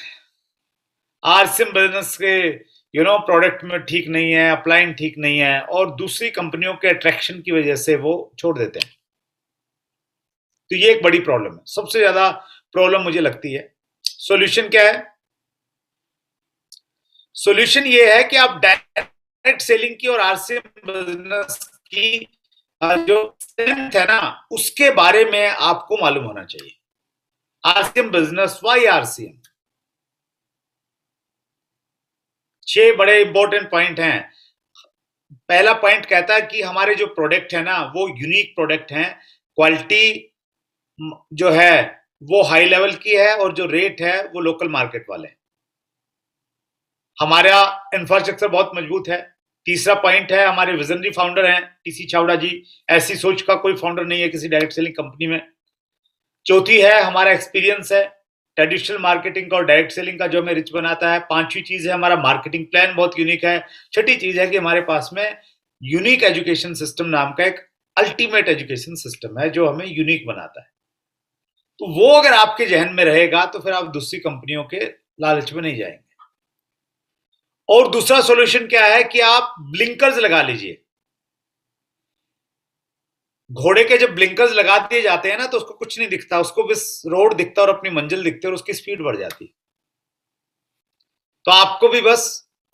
आरसीएम बिजनेस के प्रोडक्ट में ठीक नहीं है, अपलाइन ठीक नहीं है, और दूसरी कंपनियों के अट्रैक्शन की वजह से वो छोड़ देते हैं। तो ये एक बड़ी प्रॉब्लम है, सबसे ज्यादा प्रॉब्लम मुझे लगती है। सॉल्यूशन क्या है, सॉल्यूशन ये है कि आप डायरेक्ट सेलिंग की और आरसीएम बिजनेस की जो स्ट्रेंथ है ना, उसके बारे में आपको मालूम होना चाहिए। RCM business, Y RCM? 6 बड़े इंपॉर्टेंट पॉइंट हैं। पहला पॉइंट कहता है कि हमारे जो प्रोडक्ट है ना, वो यूनिक प्रोडक्ट हैं, क्वालिटी जो है वो हाई लेवल की है और जो रेट है वो लोकल मार्केट वाले हैं। हमारा इंफ्रास्ट्रक्चर बहुत मजबूत है। तीसरा पॉइंट है, हमारे विजनरी फाउंडर हैं टीसी छावड़ा जी। ऐसी सोच का कोई फाउंडर नहीं है किसी डायरेक्ट सेलिंग कंपनी में। चौथी है, हमारा एक्सपीरियंस है ट्रेडिशनल मार्केटिंग का और डायरेक्ट सेलिंग का, जो हमें रिच बनाता है। पांचवी चीज है, हमारा मार्केटिंग प्लान बहुत यूनिक है। छठी चीज है कि हमारे पास में यूनिक एजुकेशन सिस्टम नाम का एक अल्टीमेट एजुकेशन सिस्टम है जो हमें यूनिक बनाता है। तो वो अगर आपके जहन में रहेगा तो फिर आप दूसरी कंपनियों के लालच में नहीं जाएंगे। और दूसरा सॉल्यूशन क्या है कि आप ब्लिंकर्स लगा लीजिए। घोड़े के जब ब्लिंकर्स लगा दिए जाते हैं ना तो उसको कुछ नहीं दिखता, उसको बस रोड दिखता और अपनी मंजिल दिखती है और उसकी स्पीड बढ़ जाती है। तो आपको भी बस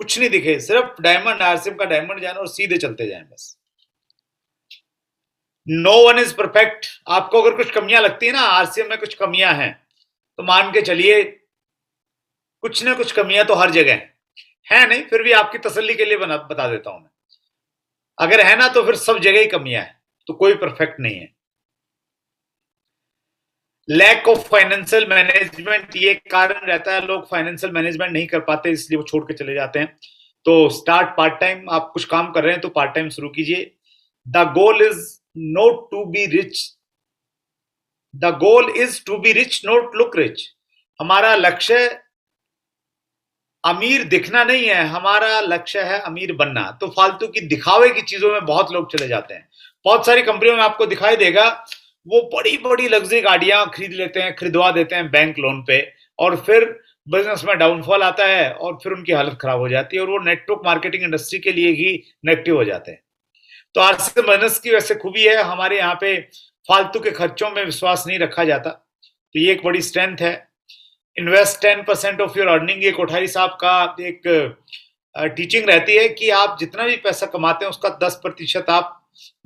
कुछ नहीं दिखे, सिर्फ डायमंड, आरसीएम का डायमंड जाना और सीधे चलते जाएं बस। No one is perfect. आपको अगर कुछ कमियां लगती है ना, आरसीएम में कुछ कमियां हैं, तो मान के चलिए कुछ ना कुछ कमियां तो हर जगह है नहीं, फिर भी आपकी तसल्ली के लिए बता देता हूं मैं। अगर है ना तो फिर सब जगह ही कमियां है, तो कोई परफेक्ट नहीं है। लैक ऑफ फाइनेंशियल मैनेजमेंट, ये कारण रहता है, लोग फाइनेंशियल मैनेजमेंट नहीं कर पाते इसलिए वो छोड़ के चले जाते हैं। तो स्टार्ट पार्ट टाइम, आप कुछ काम कर रहे हैं तो पार्ट टाइम शुरू कीजिए। The goal is not to be rich, the goal is to be rich not look rich. हमारा लक्ष्य अमीर दिखना नहीं है, हमारा लक्ष्य है अमीर बनना। तो फालतू की दिखावे की चीजों में बहुत लोग चले जाते हैं। बहुत सारी कंपनियों में आपको दिखाई देगा वो बड़ी बड़ी लग्जरी गाड़ियां खरीद लेते हैं, खरीदवा देते हैं बैंक लोन पे, और फिर बिजनेस में डाउनफॉल आता है और फिर उनकी हालत खराब हो जाती है और वो नेटवर्क मार्केटिंग इंडस्ट्री के लिए ही नेगेटिव हो जाते हैं। तो आरसीएम बिजनेस की वैसे खूबी है, हमारे यहाँ पे फालतू के खर्चों में विश्वास नहीं रखा जाता, तो ये एक बड़ी स्ट्रेंथ है। इन्वेस्ट 10% ऑफ योर अर्निंग, ये कोठारी साहब का एक टीचिंग रहती है कि आप जितना भी पैसा कमाते हैं उसका 10% आप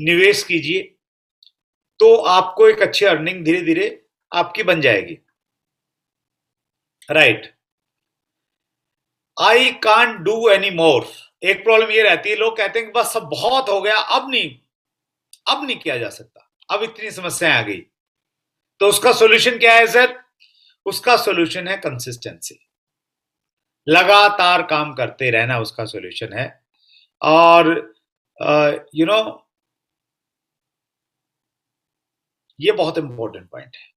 निवेश कीजिए, तो आपको एक अच्छी अर्निंग धीरे धीरे आपकी बन जाएगी। Right, I can't do any more. एक प्रॉब्लम ये रहती है, लोग कहते हैं कि बस सब बहुत हो गया, अब नहीं किया जा सकता, अब इतनी समस्याएं आ गई। तो उसका सॉल्यूशन क्या है सर? उसका सॉल्यूशन है कंसिस्टेंसी, लगातार काम करते रहना उसका सॉल्यूशन है। और ये बहुत इंपॉर्टेंट पॉइंट है।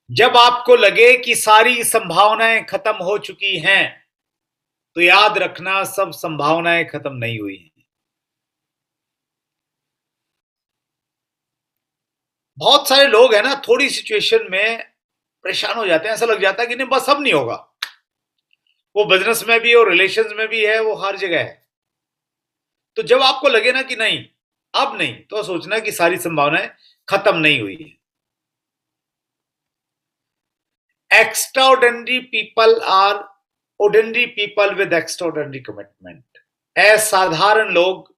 जब आपको लगे कि सारी संभावनाएं खत्म हो चुकी हैं, तो याद रखना सब संभावनाएं खत्म नहीं हुई हैं। बहुत सारे लोग हैं ना, थोड़ी सिचुएशन में परेशान हो जाते हैं, ऐसा लग जाता है कि नहीं बस अब नहीं होगा। वो बिजनेस में भी है और रिलेशंस में भी है, वो हर जगह है। तो जब आपको लगे ना कि नहीं अब नहीं, तो सोचना कि सारी संभावनाएं खत्म नहीं हुई है। Extraordinary people are ordinary people with extraordinary commitment. असाधारण लोग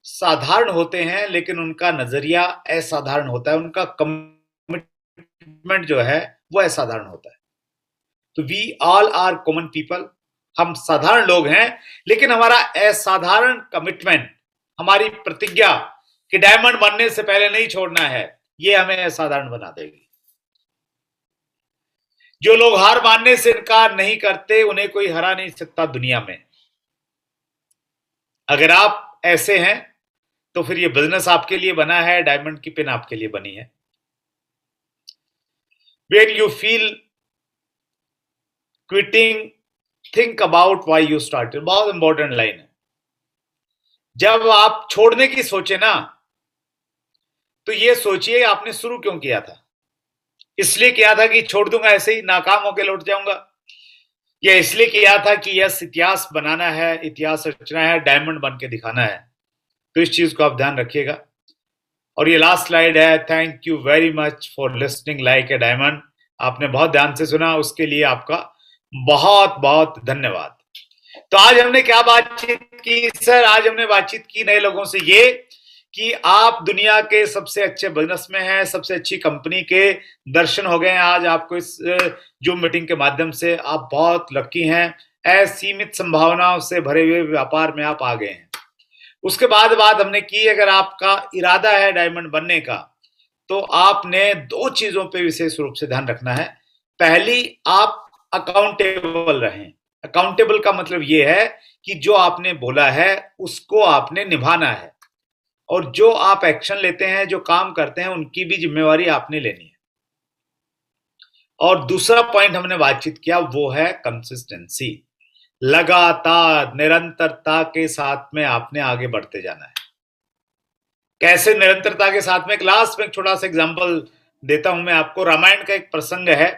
साधारण होते हैं, लेकिन उनका नजरिया असाधारण होता है, उनका कमिटमेंट जो है वो असाधारण होता है। तो we all are common people, हम साधारण लोग हैं, लेकिन हमारा असाधारण कमिटमेंट, हमारी प्रतिज्ञा कि डायमंड बनने से पहले नहीं छोड़ना है, ये हमें असाधारण बना देगी। जो लोग हार मानने से इनकार नहीं करते, उन्हें कोई हरा नहीं सकता दुनिया में। अगर आप ऐसे हैं तो फिर ये बिजनेस आपके लिए बना है, डायमंड की पिन आपके लिए बनी है। When you feel quitting, think about why you started। बहुत इंपॉर्टेंट लाइन है। जब आप छोड़ने की सोचे ना, तो ये सोचिए आपने शुरू क्यों किया था। इसलिए किया था कि छोड़ दूंगा ऐसे ही, नाकाम होकर लौट जाऊंगा, या इसलिए किया था कि यस इतिहास बनाना है, इतिहास रचना है, डायमंड बन के दिखाना है। तो इस चीज को आप ध्यान रखिएगा। और ये लास्ट स्लाइड है, thank you very much for listening like a diamond. आपने बहुत ध्यान से सुना, उसके लिए आपका बहुत बहुत धन्यवाद। तो आज हमने क्या बातचीत की सर? आज हमने बातचीत की नए लोगों से ये कि आप दुनिया के सबसे अच्छे बिजनेस में हैं, सबसे अच्छी कंपनी के दर्शन हो गए हैं आज आपको इस जूम मीटिंग के माध्यम से। आप बहुत लकी हैं, असीमित संभावनाओं से भरे हुए व्यापार में आप आ गए हैं। उसके बाद बात हमने की, अगर आपका इरादा है डायमंड बनने का तो आपने दो चीजों पे विशेष रूप से ध्यान रखना है। पहली, आप अकाउंटेबल रहें। अकाउंटेबल का मतलब यह है कि जो आपने बोला है उसको आपने निभाना है, और जो आप एक्शन लेते हैं, जो काम करते हैं, उनकी भी जिम्मेवारी आपने लेनी है। और दूसरा पॉइंट हमने बातचीत किया वो है कंसिस्टेंसी। लगातार निरंतरता के साथ में आपने आगे बढ़ते जाना है। कैसे निरंतरता के साथ में? क्लास में एक छोटा सा एग्जांपल देता हूं मैं आपको। रामायण का एक प्रसंग है,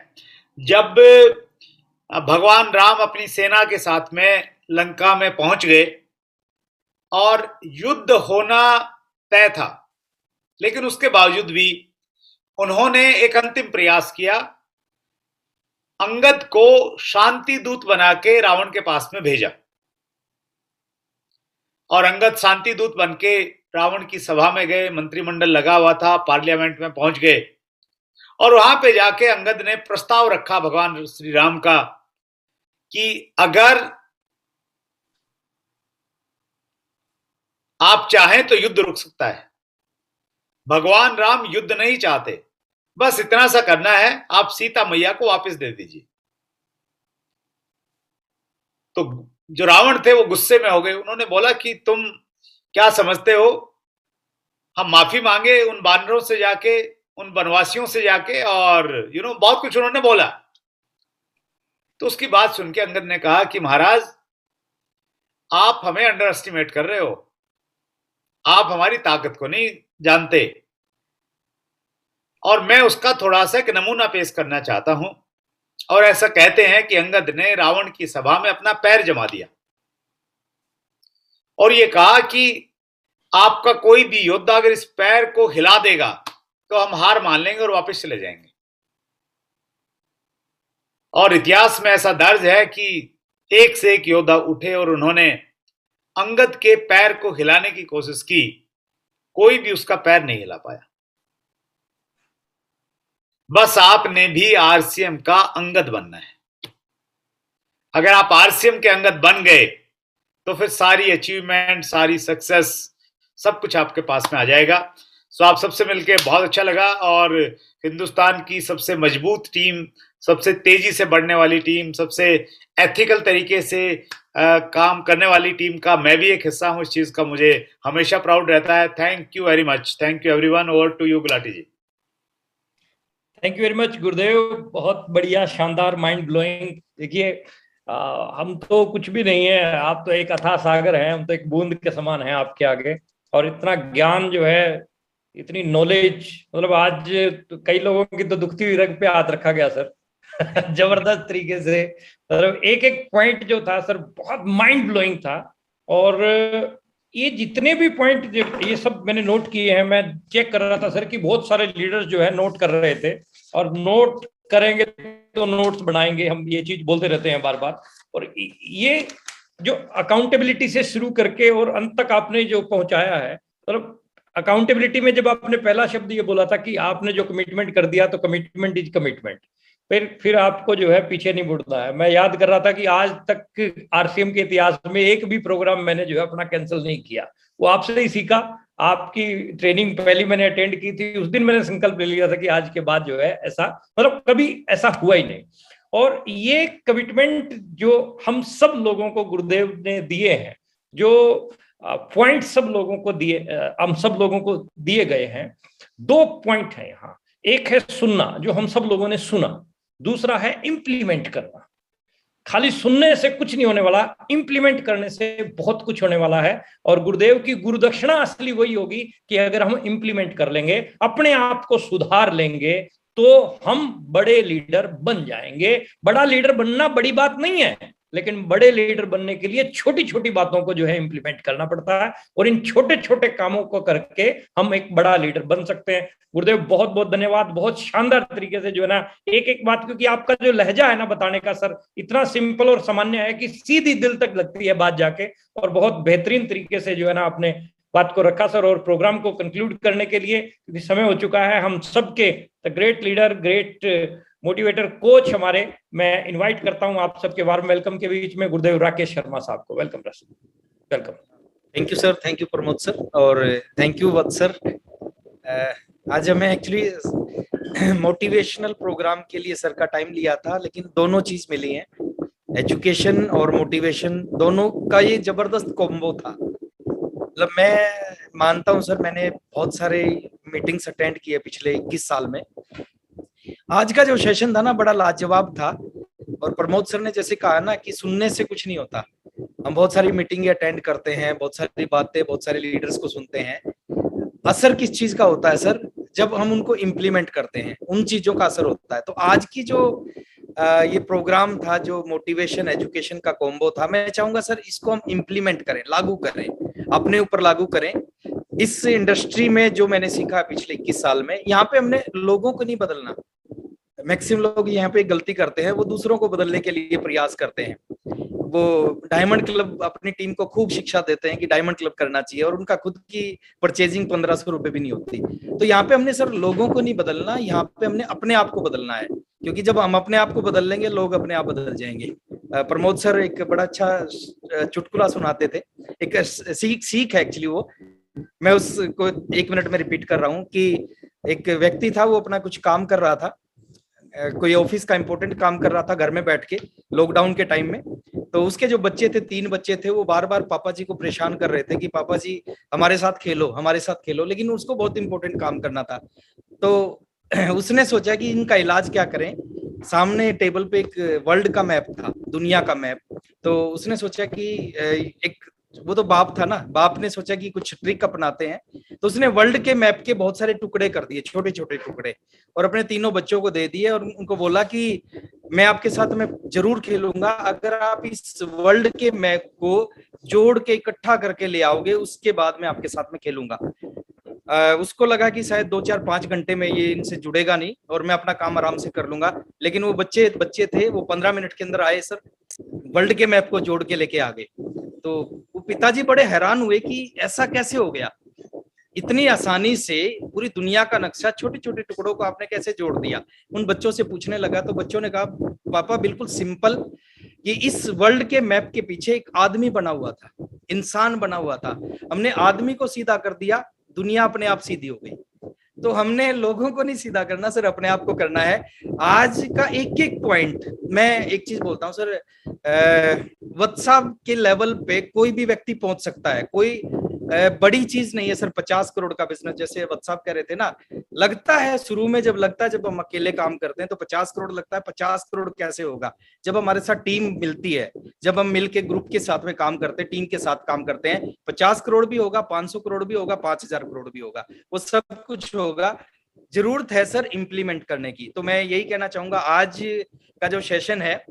जब भगवान राम अपनी सेना के साथ में लंका में पहुंच गए और युद्ध होना तय था, लेकिन उसके बावजूद भी उन्होंने एक अंतिम प्रयास किया, अंगद को शांति दूत बना के रावण के पास में भेजा, और अंगद शांति दूत बन के रावण की सभा में गए। मंत्रिमंडल लगा हुआ था, पार्लियामेंट में पहुंच गए, और वहां पे जाके अंगद ने प्रस्ताव रखा भगवान श्री राम का कि अगर आप चाहें तो युद्ध रुक सकता है। भगवान राम युद्ध नहीं चाहते, बस इतना सा करना है, आप सीता मैया को वापस दे दीजिए। तो जो रावण थे वो गुस्से में हो गए। उन्होंने बोला कि तुम क्या समझते हो, हम माफी मांगे उन बानरों से जाके, उन वनवासियों से जाके, और बहुत कुछ उन्होंने बोला। तो उसकी बात सुन के अंगद ने कहा कि महाराज, आप हमें अंडर एस्टिमेट कर रहे हो, आप हमारी ताकत को नहीं जानते, और मैं उसका थोड़ा सा एक नमूना पेश करना चाहता हूं। और ऐसा कहते हैं कि अंगद ने रावण की सभा में अपना पैर जमा दिया और ये कहा कि आपका कोई भी योद्धा अगर इस पैर को हिला देगा तो हम हार मान लेंगे और वापस चले जाएंगे। और इतिहास में ऐसा दर्ज है कि एक से एक योद्धा उठे और उन्होंने अंगद के पैर को हिलाने की कोशिश की, कोई भी उसका पैर नहीं हिला पाया। बस आपने भी आरसीएम का अंगद बनना है। अगर आप आरसीएम के अंगद बन गए तो फिर सारी अचीवमेंट, सारी सक्सेस, सब कुछ आपके पास में आ जाएगा। सो आप सबसे मिलके बहुत अच्छा लगा, और हिंदुस्तान की सबसे मजबूत टीम, सबसे तेजी से बढ़ने वाली टीम, सबसे एथिकल तरीके से काम करने वाली टीम का मैं भी एक हिस्सा हूं। इस चीज का मुझे हमेशा प्राउड रहता है। Thank you very much. Thank you everyone. Over to you Gulati ji. Thank you very much Gurudev, बहुत बढ़िया, शानदार, माइंड ब्लोइंग। देखिए, हम तो कुछ भी नहीं है, आप तो एक अथाह सागर हैं, हम तो एक बूंद के समान हैं आपके आगे। और इतना ज्ञान जो है, इतनी नॉलेज, मतलब आज तो कई लोगों की तो दुखती हुई रग पे हाथ रखा गया सर जबरदस्त तरीके से। मतलब एक एक पॉइंट जो था सर, बहुत माइंड ब्लोइंग था। और ये जितने भी पॉइंट, ये सब मैंने नोट किए हैं। मैं चेक कर रहा था सर कि बहुत सारे लीडर्स जो है नोट कर रहे थे, और नोट करेंगे तो नोट्स बनाएंगे, हम ये चीज बोलते रहते हैं बार बार। और ये जो अकाउंटेबिलिटी से शुरू करके और अंत तक आपने जो पहुंचाया है, मतलब अकाउंटेबिलिटी में जब आपने पहला शब्द ये बोला था कि आपने जो कमिटमेंट कर दिया, तो कमिटमेंट इज कमिटमेंट, फिर आपको जो है पीछे नहीं मुड़ना है। मैं याद कर रहा था कि आज तक आरसीएम के इतिहास में एक भी प्रोग्राम मैंने जो है अपना कैंसिल नहीं किया, वो आपसे ही सीखा। आपकी ट्रेनिंग पहली मैंने अटेंड की थी, उस दिन मैंने संकल्प ले लिया था कि आज के बाद जो है ऐसा, मतलब कभी ऐसा हुआ ही नहीं। और ये कमिटमेंट जो हम सब लोगों को गुरुदेव ने दिए हैं, जो पॉइंट सब लोगों को दिए, हम सब लोगों को दिए गए हैं, दो पॉइंट है यहाँ। एक है सुनना, जो हम सब लोगों ने सुना। दूसरा है इम्प्लीमेंट करना। खाली सुनने से कुछ नहीं होने वाला, इम्प्लीमेंट करने से बहुत कुछ होने वाला है। और गुरुदेव की गुरुदक्षिणा असली वही होगी कि अगर हम इम्प्लीमेंट कर लेंगे, अपने आप को सुधार लेंगे, तो हम बड़े लीडर बन जाएंगे। बड़ा लीडर बनना बड़ी बात नहीं है, लेकिन बड़े लीडर बनने के लिए छोटी छोटी बातों को जो है इंप्लीमेंट करना पड़ता है, और इन छोटे छोटे कामों को करके हम एक बड़ा लीडर बन सकते हैं। गुरुदेव बहुत बहुत धन्यवाद, बहुत शानदार तरीके से जो है ना एक एक बात, क्योंकि आपका जो लहजा है ना बताने का सर, इतना सिंपल और सामान्य है कि सीधी दिल तक लगती है बात जाके, और बहुत बेहतरीन तरीके से जो है ना आपने बात को रखा सर। और प्रोग्राम को कंक्लूड करने के लिए, क्योंकि समय हो चुका है, हम सबके the great leader, great motivator, coach हमारे, मैं इनवाइट करता हूं आप सबके वार्म वेलकम के बीच में गुरुदेव राकेश शर्मा साहब को। Welcome welcome. Thank you sir, thank you Pramod sir, और थैंक यू वत्स सर। आज हमें एक्चुअली मोटिवेशनल प्रोग्राम के लिए सर का टाइम लिया था, लेकिन दोनों चीज मिली है, एजुकेशन और मोटिवेशन, दोनों का ये जबरदस्त कॉम्बो था। मतलब मैं मानता हूं सर, मैंने बहुत सारे मीटिंग्स अटेंड किए पिछले 21 साल में। आज का जो सेशन था ना, बड़ा लाजवाब था। और प्रमोद सर ने जैसे कहा ना कि सुनने से कुछ नहीं होता। हम बहुत सारी मीटिंग अटेंड करते हैं, बहुत सारी बातें, बहुत सारे लीडर्स को सुनते हैं। असर किस चीज का होता है सर? जब हम उनको इम्प्लीमेंट करते हैं, उन चीजों का असर होता है। तो आज की जो ये प्रोग्राम था, जो मोटिवेशन एजुकेशन का कॉम्बो था, मैं चाहूंगा सर इसको हम इम्प्लीमेंट करें, लागू करें, अपने ऊपर लागू करें। इस इंडस्ट्री में जो मैंने सीखा पिछले 21 साल में, यहाँ पे हमने लोगों को नहीं बदलना। मैक्सिमम लोग यहाँ पे गलती करते हैं, वो दूसरों को बदलने के लिए प्रयास करते हैं। वो डायमंड क्लब अपनी टीम को खूब शिक्षा देते हैं कि डायमंड क्लब करना चाहिए, और उनका खुद की परचेजिंग 1500 रुपए भी नहीं होती। तो यहाँ पे हमने सर लोगों को नहीं बदलना, यहाँ पे हमने अपने आप को बदलना है, क्योंकि जब हम अपने आप को बदल लेंगे, लोग अपने आप बदल जाएंगे। प्रमोद सर एक बड़ा अच्छा चुटकुला सुनाते थे, एक सीख है एक्चुअली वो, मैं उसको 1 मिनट में रिपीट कर रहा हूँ कि एक व्यक्ति था, वो अपना कुछ काम कर रहा था, कोई ऑफिस का इंपॉर्टेंट काम कर रहा था घर में बैठ के, लॉकडाउन के टाइम में। तो उसके जो बच्चे थे, 3 बच्चे थे, वो बार बार पापा जी को परेशान कर रहे थे कि पापा जी हमारे साथ खेलो, हमारे साथ खेलो, लेकिन उसको बहुत इंपॉर्टेंट काम करना था। तो उसने सोचा कि इनका इलाज क्या करें। सामने टेबल पे एक वर्ल्ड का मैप था, दुनिया का मैप। तो उसने सोचा कि एक, वो तो बाप था ना, बाप ने सोचा कि कुछ ट्रिक अपनाते हैं। तो उसने वर्ल्ड के मैप के बहुत सारे टुकड़े कर दिए, छोटे छोटे टुकड़े, और अपने तीनों बच्चों को दे दिए, और उनको बोला कि मैं आपके साथ में जरूर खेलूंगा अगर आप इस वर्ल्ड के मैप को जोड़ के इकट्ठा करके ले आओगे, उसके बाद मैं आपके साथ में खेलूंगा। उसको लगा कि शायद 2-4-5 घंटे में ये इनसे जुड़ेगा नहीं और मैं अपना काम आराम से कर लूंगा। लेकिन वो बच्चे थे, वो 15 मिनट के अंदर आए सर, वर्ल्ड के मैप को जोड़ के लेके आ गए। तो वो पिताजी बड़े हैरान हुए कि ऐसा कैसे हो गया, इतनी आसानी से पूरी दुनिया का नक्शा छोटे छोटे टुकड़ों को आपने कैसे जोड़ दिया। उन बच्चों से पूछने लगा तो बच्चों ने कहा, पापा बिल्कुल सिंपल, कि इस वर्ल्ड के मैप के पीछे एक आदमी बना हुआ था, इंसान बना हुआ था, हमने आदमी को सीधा कर दिया, दुनिया अपने आप सीधी हो गई। तो हमने लोगों को नहीं सीधा करना सर, अपने आप को करना है। आज का एक एक पॉइंट, मैं एक चीज बोलता हूँ सर, व्हाट्सएप के लेवल पे कोई भी व्यक्ति पहुंच सकता है, कोई बड़ी चीज नहीं है सर। 50 करोड़ का बिजनेस, जैसे व्हाट्सएप कह रहे थे ना, लगता है शुरू में, जब लगता है, जब हम अकेले काम करते हैं तो 50 करोड़ लगता है। 50 करोड़ कैसे होगा जब हमारे साथ टीम मिलती है, जब हम मिलके ग्रुप के साथ में काम करते हैं, टीम के साथ काम करते हैं। 50 करोड़ भी होगा, 500 करोड़ भी होगा, 5000 करोड़ भी होगा, वो सब कुछ होगा। जरूरत है सर इम्प्लीमेंट करने की। तो मैं यही कहना चाहूंगा, आज का जो सेशन है,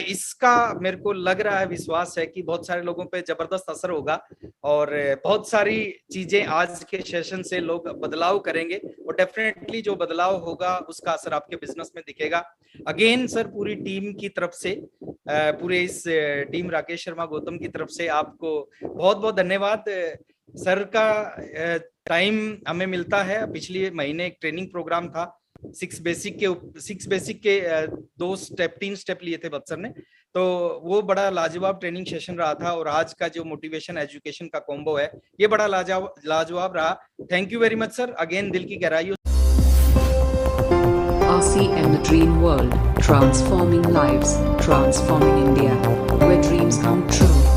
इसका मेरे को लग रहा है, विश्वास है कि बहुत सारे लोगों पे जबरदस्त असर होगा, और बहुत सारी चीजें आज के सेशन से लोग बदलाव करेंगे, और डेफिनेटली जो बदलाव होगा उसका असर आपके बिजनेस में दिखेगा। अगेन सर, पूरी टीम की तरफ से, पूरे इस टीम राकेश शर्मा गौतम की तरफ से आपको बहुत बहुत धन्यवाद। सर का टाइम हमें मिलता है, पिछले महीने एक ट्रेनिंग प्रोग्राम था, 6 बेसिक के 3 स्टेप लिए थे बत्सर ने, तो वो बड़ा लाजवाब ट्रेनिंग सेशन रहा था। और आज का जो मोटिवेशन एजुकेशन का कॉम्बो है, ये बड़ा लाजवाब रहा। Thank you very much sir, again दिल की गहराइयों। RCM The Dream World, transforming lives, transforming India, where dreams come true.